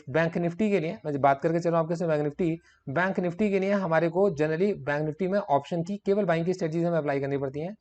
बैंक निफ्टी के लिए मैं बात करके चलो आपके बैंक निफ्टी, बैंक निफ्टी के लिए हमारे को जनरली बैंक निफ्टी में ऑप्शन की केवल बाइंग की स्ट्रेटजीज हमें अप्लाई करनी पड़ती है।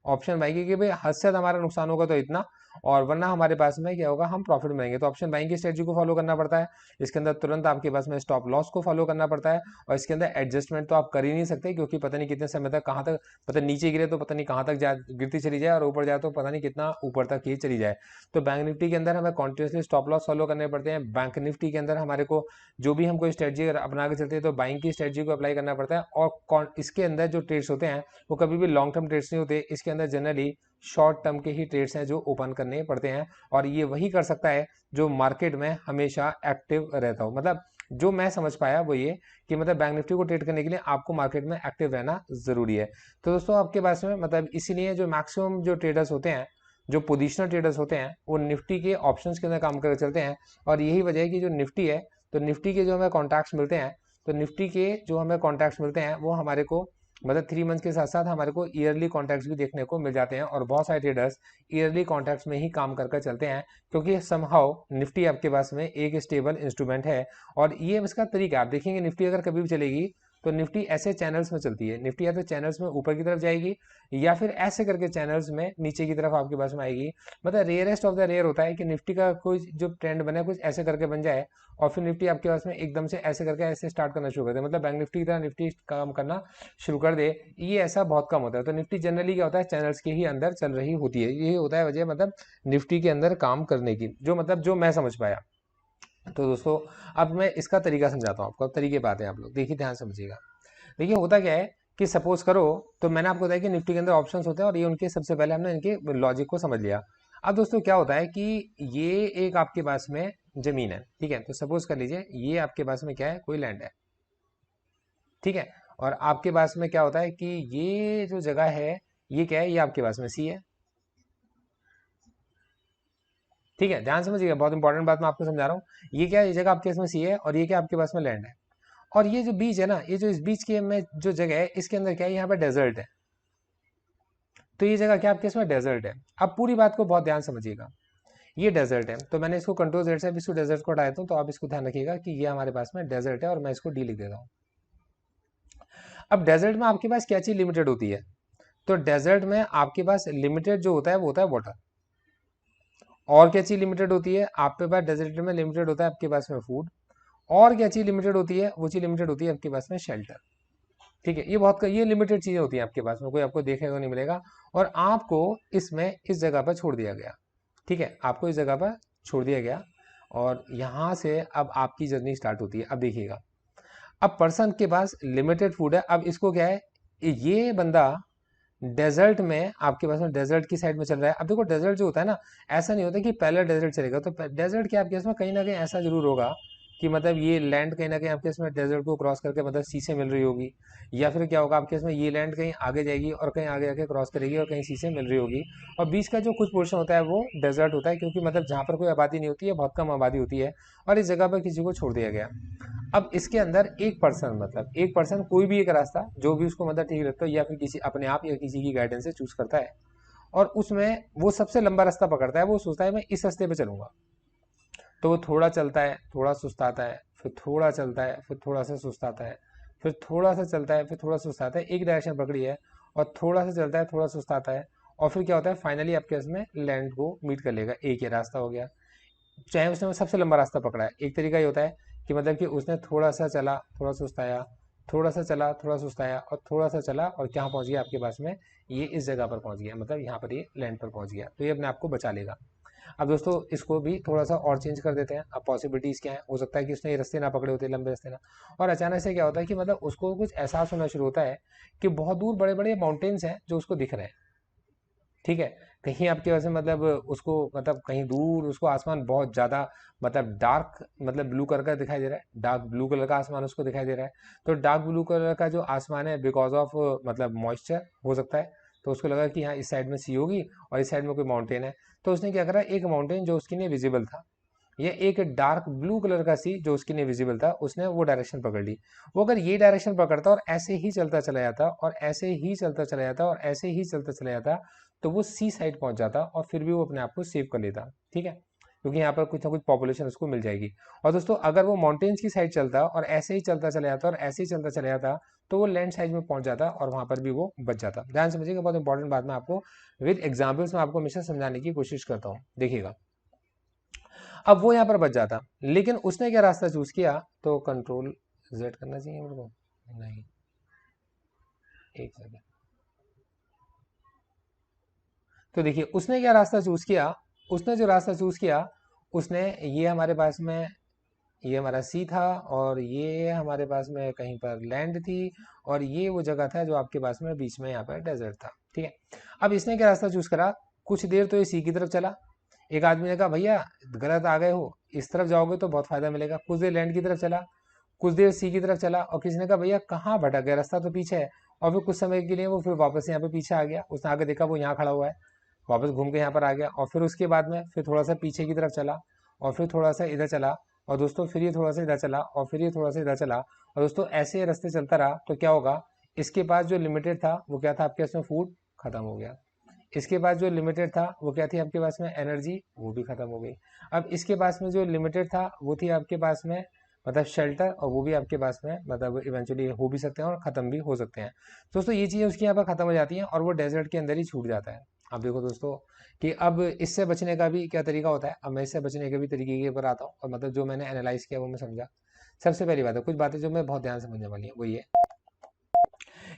ऑप्शन बाइंग की भाई हद से हमारा नुकसान होगा तो इतना, और वरना हमारे पास में क्या होगा, हम प्रॉफिट में रहेंगे। तो ऑप्शन बाइंग की स्ट्रेटजी को फॉलो करना पड़ता है, इसके अंदर तुरंत आपके पास में स्टॉप लॉस को फॉलो करना पड़ता है, और इसके अंदर एडजस्टमेंट तो आप कर ही नहीं सकते, क्योंकि पता नहीं कितने समय तक कहाँ तक, पता नीचे गिरे तो पता नहीं कहाँ तक जा गिरती चली जाए, और ऊपर जाए तो पता नहीं कितना ऊपर तक ये चली जाए। तो बैंक निफ्टी के अंदर हमें कॉन्टिन्यूसली स्टॉप लॉस फॉलो करने पड़ते हैं। बैंक निफ्टी के अंदर हमारे को जो भी हम कोई स्ट्रेटजी अपना के चलते हैं तो बाइंग की स्ट्रेटजी को अप्लाई करना पड़ता है। और इसके अंदर जो ट्रेड्स होते हैं वो कभी भी लॉन्ग टर्म ट्रेड्स नहीं होते, इसके अंदर जनरली शॉर्ट टर्म के ही ट्रेड्स हैं जो ओपन करने पड़ते हैं, और ये वही कर सकता है जो मार्केट में हमेशा एक्टिव रहता हो। मतलब जो मैं समझ पाया वो ये कि मतलब बैंक निफ्टी को ट्रेड करने के लिए आपको मार्केट में एक्टिव रहना जरूरी है। तो दोस्तों आपके पास में मतलब इसीलिए जो मैक्सिमम जो ट्रेडर्स होते हैं, जो पोजिशनल ट्रेडर्स होते हैं, वो निफ्टी के ऑप्शंस के अंदर काम करके चलते हैं। और यही वजह है कि जो निफ्टी है, तो निफ्टी के जो हमें कॉन्ट्रैक्ट्स मिलते हैं, तो निफ्टी के जो हमें कॉन्ट्रैक्ट्स मिलते हैं वो हमारे को मतलब 3 मंथ के साथ साथ हमारे को ईयरली कॉन्ट्रैक्ट्स भी देखने को मिल जाते हैं। और बहुत सारे ट्रेडर्स ईयरली कॉन्ट्रैक्ट्स में ही काम करके चलते हैं, क्योंकि समहाउ निफ्टी आपके पास में एक स्टेबल इंस्ट्रूमेंट है। और ये इसका तरीका आप देखेंगे, निफ्टी अगर कभी भी चलेगी तो निफ्टी ऐसे चैनल्स में चलती है। निफ्टी या तो चैनल्स में ऊपर की तरफ जाएगी, या फिर ऐसे करके चैनल्स में नीचे की तरफ आपके पास में आएगी। मतलब रेयरेस्ट ऑफ द रेयर होता है कि निफ्टी का कोई जो ट्रेंड बने कुछ ऐसे करके बन जाए, और फिर निफ्टी आपके पास में एकदम से ऐसे करके ऐसे स्टार्ट करना शुरू कर दे, मतलब बैंक निफ्टी की तरह निफ्टी काम करना शुरू कर दे। ये ऐसा बहुत कम होता है। तो निफ्टी जनरली क्या होता है, चैनल्स के ही अंदर चल रही होती है। यही होता है वजह मतलब निफ्टी के अंदर काम करने की, जो मतलब जो मैं समझ पाया। तो दोस्तों अब मैं इसका तरीका समझाता हूँ आपको। अब तरीके बात है, आप लोग देखिए ध्यान समझिएगा। देखिए होता क्या है कि सपोज करो, तो मैंने आपको बताया कि निफ्टी के अंदर ऑप्शंस होते हैं, और ये उनके सबसे पहले हमने इनके लॉजिक को समझ लिया। अब दोस्तों क्या होता है कि ये एक आपके पास में जमीन है, ठीक है। तो सपोज कर लीजिए ये आपके पास में क्या है, कोई लैंड है, ठीक है। और आपके पास में क्या होता है कि ये जो जगह है ये क्या है, ये आपके पास में सी है, ठीक है। ध्यान समझिएगा, बहुत इंपॉर्टेंट बात मैं आपको समझा रहा हूँ। ये क्या है, ये जगह आपके पास में सी है, और ये क्या आपके पास में लैंड है। और ये जो बीच है ना, ये जो इस बीच के में जो जगह है, इसके अंदर क्या है, यहाँ पे डेजर्ट है। तो ये जगह क्या आपके इसमें डेजर्ट है। अब पूरी बात को बहुत ध्यान समझिएगा, ये डेजर्ट है। तो मैंने इसको कंट्रोल जेड से इसको डेजर्ट को हटाया था, तो आप इसको ध्यान रखिएगा कि ये हमारे पास में डेजर्ट है, और मैं इसको डी लिख देता हूँ। अब डेजर्ट में आपके पास क्या चीज लिमिटेड होती है, तो डेजर्ट में आपके पास लिमिटेड जो होता है वो होता है वाटर। और क्या चीज लिमिटेड होती है आपके पास डेजर्ट में, लिमिटेड होता है आपके पास में फूड। और क्या चीज लिमिटेड होती है, वो चीज लिमिटेड होती है आपके पास में शेल्टर, ठीक है। ये लिमिटेड चीजें होती हैं आपके पास में, कोई आपको देखने को नहीं मिलेगा। और आपको इसमें इस जगह पर छोड़ दिया गया, ठीक है, आपको इस जगह पर छोड़ दिया गया। और यहाँ से अब आपकी जर्नी स्टार्ट होती है। अब देखिएगा, अब पर्सन के पास लिमिटेड फूड है। अब इसको क्या है, ये बंदा डेजर्ट में आपके पास में डेजर्ट की साइड में चल रहा है। अब देखो डेजर्ट जो होता है ना, ऐसा नहीं होता कि पहले डेजर्ट चलेगा। तो डेजर्ट क्या आपके इसमें कहीं ना कहीं ऐसा जरूर होगा कि मतलब ये लैंड कहीं ना कहीं आपके इसमें डेजर्ट को क्रॉस करके मतलब सी से मिल रही होगी, या फिर क्या होगा आपके इसमें ये लैंड कहीं आगे जाएगी और कहीं आगे आके क्रॉस करेगी और कहीं सी से मिल रही होगी। और बीच का जो कुछ पोर्शन होता है वो डेजर्ट होता है, क्योंकि मतलब जहाँ पर कोई आबादी नहीं होती है, बहुत कम आबादी होती है, और इस जगह पर किसी को छोड़ दिया गया। अब इसके अंदर एक पर्सन, मतलब एक पर्सन कोई भी एक रास्ता जो भी उसको मतलब ठीक लगता है, या फिर किसी अपने आप या किसी की गाइडेंस से चूज करता है, और उसमें वो सबसे लंबा रास्ता पकड़ता है। वो सोचता है मैं इस रास्ते पे चलूंगा। तो वो थोड़ा चलता है, थोड़ा सुस्ताता है, फिर थोड़ा चलता है, फिर थोड़ा सा सुस्ताता है, फिर थोड़ा सा चलता है, फिर थोड़ा सुस्ताता है। एक डायरेक्शन पकड़ी है, और थोड़ा सा चलता है, थोड़ा सुस्ताता है, और फिर क्या होता है, फाइनली आपके इसमें लैंड को मीट कर लेगा। एक ही रास्ता हो गया, चाहे उसने सबसे लंबा रास्ता पकड़ा है। एक तरीका ये होता है कि मतलब कि उसने थोड़ा सा चला, थोड़ा सुस्ताया, थोड़ा सा चला, थोड़ा सुस्ताया, और थोड़ा सा चला, और क्या पहुंच गया आपके पास में, ये इस जगह पर पहुंच गया, मतलब यहाँ पर ये लैंड पर पहुंच गया। तो ये अपने आप को बचा लेगा। अब दोस्तों इसको भी थोड़ा सा और चेंज कर देते हैं। अब पॉसिबिलिटीज क्या है, हो सकता है कि उसने ये रास्ते ना पकड़े होते, लंबे रास्ते ना, और अचानक से क्या होता है कि मतलब उसको कुछ एहसास होना शुरू होता है कि बहुत दूर बड़े बड़े माउंटेन्स हैं जो उसको दिख रहे हैं, ठीक है। कहीं आपके वैसे मतलब उसको मतलब कहीं दूर उसको आसमान बहुत ज़्यादा मतलब डार्क मतलब ब्लू कलर का दिखाई दे रहा है, डार्क ब्लू कलर का आसमान उसको दिखाई दे रहा है। तो डार्क ब्लू कलर का जो आसमान है बिकॉज ऑफ मतलब मॉइस्चर हो सकता है। तो उसको लगा कि हाँ इस साइड में सी होगी और इस साइड में कोई माउंटेन है। तो उसने क्या करा, एक माउंटेन जो उसके लिए विजिबल था, ये एक डार्क ब्लू कलर का सी जो उसके लिए विजिबल था, उसने वो डायरेक्शन पकड़ ली। वो अगर ये डायरेक्शन पकड़ता और ऐसे ही चलता चला जाता, और ऐसे ही चलता चला जाता, और ऐसे ही चलता चला जाता, तो वो सी साइड पहुंच जाता, और फिर भी वो अपने आप को सेव कर लेता, ठीक है, क्योंकि यहाँ पर कुछ ना कुछ पॉपुलेशन उसको मिल जाएगी। और दोस्तों अगर वो माउंटेन्स की साइड चलता और ऐसे ही चलता चला जाता और ऐसे ही चलता चला जाता, तो वो लैंड साइज में पहुंच जाता और वहां पर भी वो बच जाता। ध्यान समझिएगा, बहुत इंपॉर्टेंट बात मैं आपको विद एग्जाम्पल्स में आपको हमेशा समझाने की कोशिश करता हूँ। देखिएगा, अब वो यहाँ पर बच जाता, लेकिन उसने क्या रास्ता चूज किया, तो कंट्रोल जेड करना चाहिए मेरे को, नहीं, एक सेकेंड। तो देखिए उसने क्या रास्ता चूज किया, उसने जो रास्ता चूज किया, उसने ये हमारे पास में, ये हमारा सी था और ये हमारे पास में कहीं पर लैंड थी और ये वो जगह था जो आपके पास में बीच में यहाँ पर डेजर्ट था। ठीक है, अब इसने क्या रास्ता चूज करा, कुछ देर तो ये सी की तरफ चला, एक आदमी ने कहा भैया गलत आ गए हो, इस तरफ जाओगे तो बहुत फायदा मिलेगा। कुछ देर लैंड की तरफ चला, कुछ देर सी की तरफ चला, और किसी ने कहा भैया कहाँ भटक गया, रास्ता तो पीछे है। और फिर कुछ समय के लिए वो फिर वापस यहाँ पे पीछे आ गया, उसने आगे देखा वो यहाँ खड़ा हुआ है, वापस घूम के यहाँ पर आ गया, और फिर उसके बाद में फिर थोड़ा सा पीछे की तरफ चला, और फिर थोड़ा सा इधर चला, और दोस्तों फिर ये थोड़ा सा इधर चला, और फिर ये थोड़ा सा इधर चला, और दोस्तों ऐसे रास्ते चलता रहा तो क्या होगा, इसके पास जो लिमिटेड था वो क्या था आपके, इसमें फूड खत्म हो गया। इसके पास जो लिमिटेड था वो क्या थी आपके पास में, एनर्जी, वो भी खत्म हो गई। अब इसके पास में जो लिमिटेड था वो थी आपके पास में मतलब शेल्टर, और वो भी आपके पास में मतलब इवेंचुअली हो भी सकते हैं और ख़त्म भी हो सकते हैं। दोस्तों ये चीज़ें उसकी यहाँ पर ख़त्म हो जाती हैं और वो डेजर्ट के अंदर ही छूट जाता है। अब देखो दोस्तों कि अब इससे बचने का भी क्या तरीका होता है, अब मैं इससे बचने के भी तरीके के ऊपर आता हूँ और मतलब जो मैंने एनालाइज किया वो मैं समझा। सबसे पहली बात है, कुछ बातें जो मैं बहुत ध्यान से समझने वाली है वो ये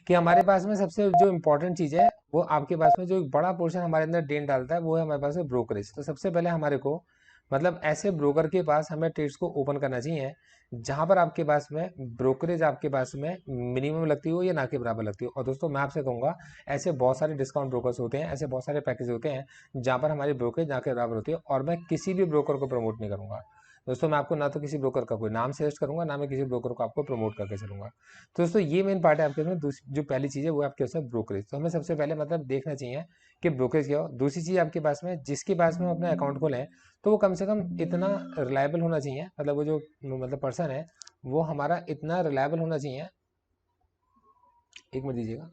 कि हमारे पास में सबसे जो इंपॉर्टेंट चीज़ है, वो आपके पास में जो एक बड़ा पोर्शन हमारे अंदर डेन डालता है वो है हमारे पास में ब्रोकरेज। तो सबसे पहले हमारे को मतलब ऐसे ब्रोकर के पास हमें ट्रेड्स को ओपन करना चाहिए जहां पर आपके पास में ब्रोकरेज आपके पास में मिनिमम लगती हो या ना के बराबर लगती हो। और दोस्तों मैं आपसे कहूंगा ऐसे बहुत सारे डिस्काउंट ब्रोकर्स होते हैं, ऐसे बहुत सारे पैकेज होते हैं जहां पर हमारी ब्रोकरेज ना के बराबर होती है, और मैं किसी भी ब्रोकर को प्रमोट नहीं करूंगा। दोस्तों मैं आपको ना तो किसी ब्रोकर का कोई नाम सजेस्ट करूंगा, ना मैं किसी ब्रोकर को आपको प्रमोट करके चलूंगा। तो दोस्तों ये मेन पार्ट है आपके में। जो पहली चीज़ है वो आपके उसमें ब्रोकरेज, तो हमें सबसे पहले मतलब देखना चाहिए कि ब्रोकरेज क्या हो। दूसरी चीज़ आपके पास में जिसके पास में हम अपना अकाउंट खोलें तो वो कम से कम इतना रिलायबल होना चाहिए, मतलब वो जो मतलब पर्सन है वो हमारा इतना रिलायबल होना चाहिए। एक मिनट दीजिएगा।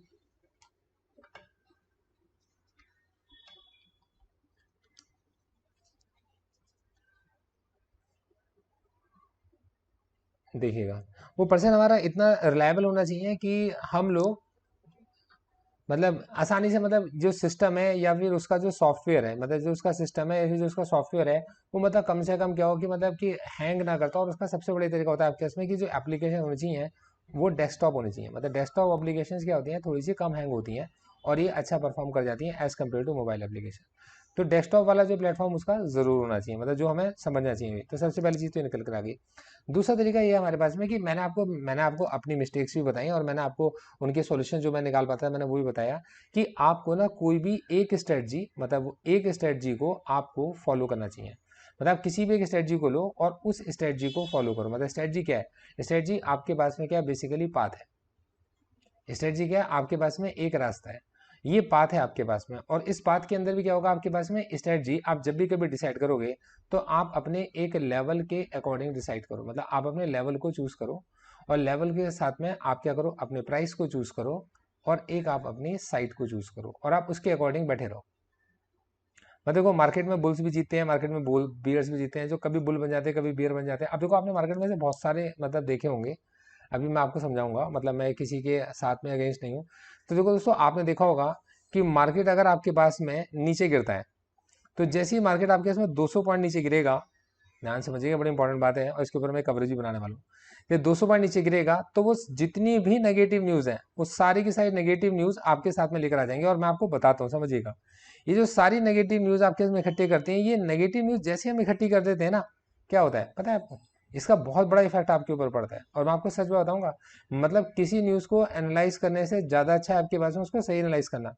देखिएगा वो पर्सन हमारा इतना रिलायबल होना चाहिए कि हम लोग मतलब आसानी से मतलब जो सिस्टम है या फिर उसका जो सॉफ्टवेयर है, मतलब जो उसका सिस्टम है या फिर जो उसका सॉफ्टवेयर है वो मतलब कम से कम क्या हो कि मतलब कि हैंग ना करता। और उसका सबसे बड़ा तरीका होता है आपके इसमें कि जो एप्लीकेशन होनी चाहिए वो डेस्कटॉप होनी चाहिए। मतलब डेस्कटॉप एप्लीकेशन क्या होती हैं, थोड़ी सी कम हैंग होती हैं और ये अच्छा परफॉर्म कर जाती हैं as compared to mobile application. तो डेस्कटॉप वाला जो प्लेटफॉर्म उसका जरूर होना चाहिए, मतलब जो हमें समझना चाहिए। तो सबसे पहली चीज़ तो निकल कर आ गई। दूसरा तरीका ये हमारे पास में कि मैंने आपको अपनी मिस्टेक्स भी बताई और मैंने आपको उनके सॉल्यूशन जो मैं निकाल पाता है मैंने वो भी बताया कि आपको ना कोई भी एक स्ट्रेटजी, मतलब एक स्ट्रेटजी को आपको फॉलो करना चाहिए। मतलब आप किसी भी एक स्ट्रेटजी को लो और उस स्ट्रेटजी को फॉलो करो। मतलब स्ट्रेटजी क्या है, स्ट्रेटजी आपके पास में क्या बेसिकली पाथ है। स्ट्रेटजी क्या है, आपके पास में एक रास्ता है, ये पाथ है आपके पास में। और इस पाथ के अंदर भी क्या होगा आपके पास में स्ट्रेटजी, आप जब भी कभी डिसाइड करोगे तो आप अपने एक लेवल के अकॉर्डिंग डिसाइड करो। मतलब आप अपने लेवल को चूज करो और लेवल के साथ में आप क्या करो, अपने प्राइस को चूज करो और एक आप अपनी साइट को चूज करो और आप उसके अकॉर्डिंग बैठे रहो। मतलब देखो मार्केट में बुल्स भी जीतते हैं, मार्केट में बुल बियर्स भी जीतते हैं, जो कभी बुल बन जाते हैं कभी बियर बन जाते हैं। अब देखो आपने मार्केट में से बहुत सारे मतलब देखे होंगे, अभी मैं आपको समझाऊंगा, मतलब मैं किसी के साथ में अगेंस्ट नहीं हूँ। तो देखो दोस्तों आपने देखा होगा कि मार्केट अगर आपके पास में नीचे गिरता है तो जैसे ही मार्केट आपके इसमें 200 पॉइंट नीचे गिरेगा, ध्यान समझिएगा बड़ी इंपॉर्टेंट बात है और इसके ऊपर मैं कवरेज भी बनाने वाला हूँ। ये 200 पॉइंट नीचे गिरेगा तो वो जितनी भी नेगेटिव न्यूज़ है वो सारी की सारी नेगेटिव न्यूज़ आपके साथ में लेकर आ जाएंगे। और मैं आपको बताता हूँ समझिएगा, ये जो सारी नेगेटिव न्यूज़ आपके इसमें इकट्ठे करते हैं, ये नेगेटिव न्यूज़ जैसे हम इकट्ठी कर देते हैं ना, क्या होता है पता है आपको, इसका बहुत बड़ा इफेक्ट आपके ऊपर पड़ता है। और मैं आपको सच में बताऊंगा, मतलब किसी न्यूज़ को एनालाइज करने से ज़्यादा अच्छा है आपके पास में उसको सही एनालाइज करना।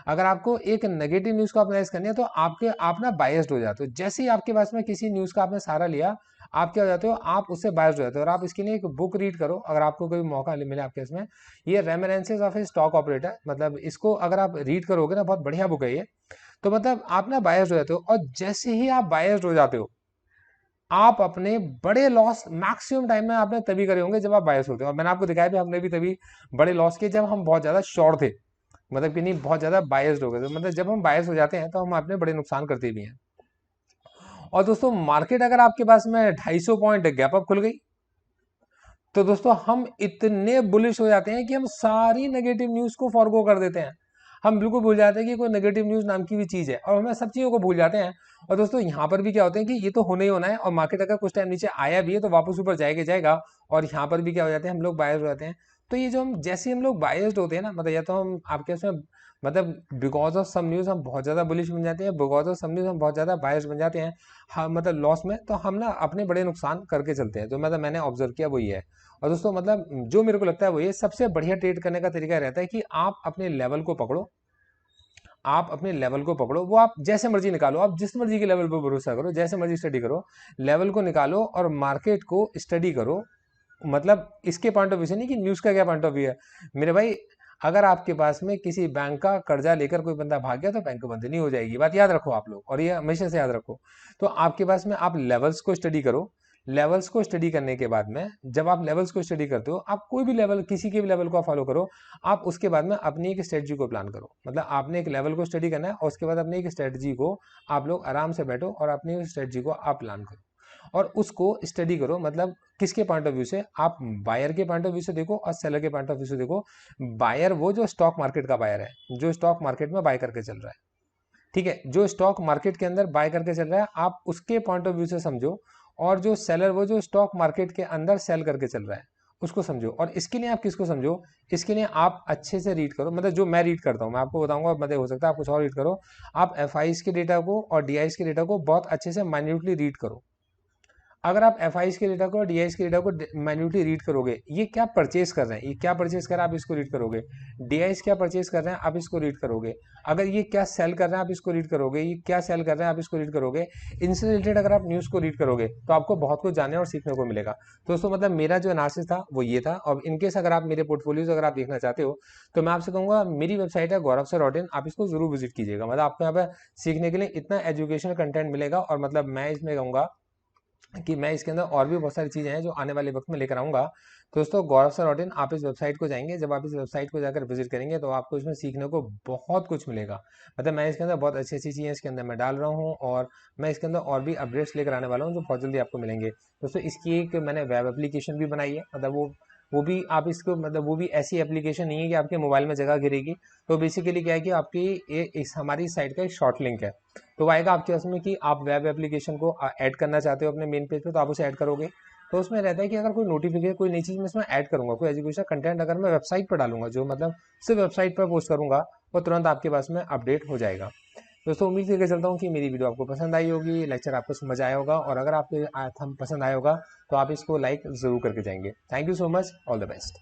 अगर आपको एक नेगेटिव न्यूज़ को एनालाइज करनी है तो आप ना बायस्ड हो जाते हो। जैसे ही आपके पास में किसी न्यूज़ का आपने सहारा लिया, आप क्या हो जाते हो, आप उससे बायस्ड हो जाते हो। और आप इसके लिए एक बुक रीड करो अगर आपको कोई मौका मिले आपके इसमें, ये रेमिनेंसेस ऑफ ए स्टॉक ऑपरेटर, मतलब इसको अगर आप रीड करोगे ना, बहुत बढ़िया बुक है ये। तो मतलब आप ना बायस्ड हो जाते हो और जैसे ही आप बायस्ड हो जाते हो आप अपने बड़े लॉस मैक्सिमम टाइम में आपने तभी करे होंगे जब आप बायस होते हो। और मैंने आपको दिखाया भी, हमने भी तभी बड़े लॉस किए जब हम बहुत ज्यादा शॉर्ट थे, मतलब कि नहीं बहुत ज्यादा बायस्ड हो गए। तो मतलब जब हम बायस हो जाते हैं तो हम अपने बड़े नुकसान करते भी हैं। और दोस्तों मार्केट अगर आपके पास में 250 पॉइंट गैप अप खुल गई तो दोस्तों हम इतने बुलिश हो जाते हैं कि हम सारी नेगेटिव न्यूज को फॉरगो कर देते हैं। हम बिल्कुल भूल जाते हैं कि कोई नेगेटिव न्यूज नाम की भी चीज है, और हमें सब चीजों को भूल जाते हैं। और दोस्तों यहाँ पर भी क्या होता है कि ये तो होना ही होना है, और मार्केट अगर कुछ टाइम नीचे आया भी है तो वापस ऊपर जाएगा जाएगा। और यहाँ पर भी क्या हो जाते हैं, हम लोग बायर्स हो जाते हैं। तो ये जो हम जैसे हम लोग बायस्ड होते हैं ना, मतलब या तो हम आपके उसमें मतलब बिकॉज ऑफ सम न्यूज हम बहुत ज्यादा बुलिश बन जाते हैं, बिकॉज ऑफ सम न्यूज हम बहुत ज्यादा बायस्ड बन जाते हैं, हाँ मतलब लॉस में, तो हम ना अपने बड़े नुकसान करके चलते हैं। तो मतलब मैंने ऑब्जर्व किया वो ये है। और दोस्तों मतलब जो मेरे को लगता है वो ये सबसे बढ़िया ट्रेड करने का तरीका रहता है कि आप अपने लेवल को पकड़ो। आप अपने लेवल को पकड़ो, वो आप जैसे मर्जी निकालो, आप जिस मर्जी के लेवल पर भरोसा करो, जैसे मर्जी स्टडी करो, लेवल को निकालो और मार्केट को स्टडी करो। मतलब इसके पॉइंट ऑफ व्यू से नहीं कि न्यूज का क्या पॉइंट ऑफ व्यू है मेरे भाई। अगर आपके पास में किसी बैंक का कर्जा लेकर कोई बंदा भाग गया तो बैंक बंद नहीं हो जाएगी, बात याद रखो आप लोग, और ये हमेशा से याद रखो। तो आपके पास में आप लेवल्स को स्टडी करो। लेवल्स को स्टडी करने के बाद में, जब आप लेवल्स को स्टडी करते हो, आप कोई भी लेवल, किसी के भी लेवल को फॉलो करो। आप उसके बाद में अपनी एक स्ट्रेटजी को प्लान करो। मतलब आपने एक लेवल को स्टडी करना है और उसके बाद अपनी एक स्ट्रेटजी को आप लोग आराम से बैठो और अपनी स्ट्रेटजी को आप प्लान करो और उसको स्टडी करो। मतलब किसके पॉइंट ऑफ व्यू से, आप बायर के पॉइंट ऑफ व्यू से देखो और सेलर के पॉइंट ऑफ व्यू से देखो। बायर वो जो स्टॉक मार्केट का बायर है, जो स्टॉक मार्केट में बाय करके चल रहा है, ठीक है, जो स्टॉक मार्केट के अंदर बाय करके चल रहा है, आप उसके पॉइंट ऑफ व्यू से समझो। और जो सेलर वो जो स्टॉक मार्केट के अंदर सेल करके चल रहा है, उसको समझो। और इसके लिए आप किसको समझो, इसके लिए आप अच्छे से रीड करो। मतलब जो मैं रीड करता हूँ मैं आपको बताऊंगा, मतलब हो सकता है आप कुछ और रीड करो। आप एफ के डेटा को और डी के डेटा को बहुत अच्छे से माइन्यूटली रीड करो। अगर आप एफ के डेटा को और डी के डेटा को मैन्युअली रीड करोगे, ये क्या परचेज कर रहे हैं, ये क्या परचेज कर रहे हैं, आप इसको रीड करोगे। डी क्या परचेज कर रहे हैं, आप इसको रीड करोगे। अगर ये क्या सेल कर रहे हैं, आप इसको रीड करोगे। ये क्या सेल कर रहे हैं, आप इसको रीड करोगे। इनसे रिलेटेड अगर आप न्यूज़ को रीड करोगे तो आपको बहुत कुछ जानने और सीखने को मिलेगा। दोस्तों मतलब मेरा जो एनालिसिस था वो ये था। और इनकेस अगर आप मेरे पोर्टफोलियोज अगर आप देखना चाहते हो तो मैं आपसे कहूँगा, मेरी वेबसाइट है gaurav.in, आप इसको जरूर विजिट कीजिएगा। मतलब आपको यहाँ पे सीखने के लिए इतना एजुकेशनल कंटेंट मिलेगा। और मतलब मैं इसमें कहूँगा कि मैं इसके अंदर और भी बहुत सारी चीज़ें हैं जो आने वाले वक्त में लेकर आऊँगा। तो दोस्तों gaurav.in, आप इस वेबसाइट को जाएंगे, जब आप इस वेबसाइट को जाकर विजिट करेंगे तो आपको इसमें सीखने को बहुत कुछ मिलेगा। मतलब मैं इसके अंदर बहुत अच्छी अच्छी चीज़ें इसके अंदर मैं डाल रहा हूँ, और मैं इसके अंदर और भी अपडेट्स लेकर आने वाला हूँ जो बहुत जल्दी आपको मिलेंगे। दोस्तों इसकी एक मैंने वेब एप्लीकेशन भी बनाई है। मतलब वो भी आप इसको, मतलब वो भी ऐसी एप्लीकेशन नहीं है कि आपके मोबाइल में जगह गिरेगी। तो बेसिकली क्या है कि आपकी इस हमारी साइट का एक शॉर्ट लिंक है, तो वो आएगा आपके उसमें कि आप वेब एप्लीकेशन को ऐड करना चाहते हो अपने मेन पेज पे, तो आप उसे ऐड करोगे। तो उसमें रहता है कि अगर कोई नोटिफिकेशन, कोई नई चीज़ मैं इसमें ऐड करूंगा, कोई एजुकेशन कंटेंट अगर मैं वेबसाइट पर डालूंगा, जो मतलब सिर्फ वेबसाइट पर पोस्ट करूंगा, वो तुरंत आपके पास में अपडेट हो जाएगा। दोस्तों उम्मीद करके चलता हूँ कि मेरी वीडियो आपको पसंद आई होगी, लेक्चर आपको समझ आया होगा, और अगर आपको हम पसंद आया होगा तो आप इसको लाइक ज़रूर करके जाएंगे। Thank you so much, all the best.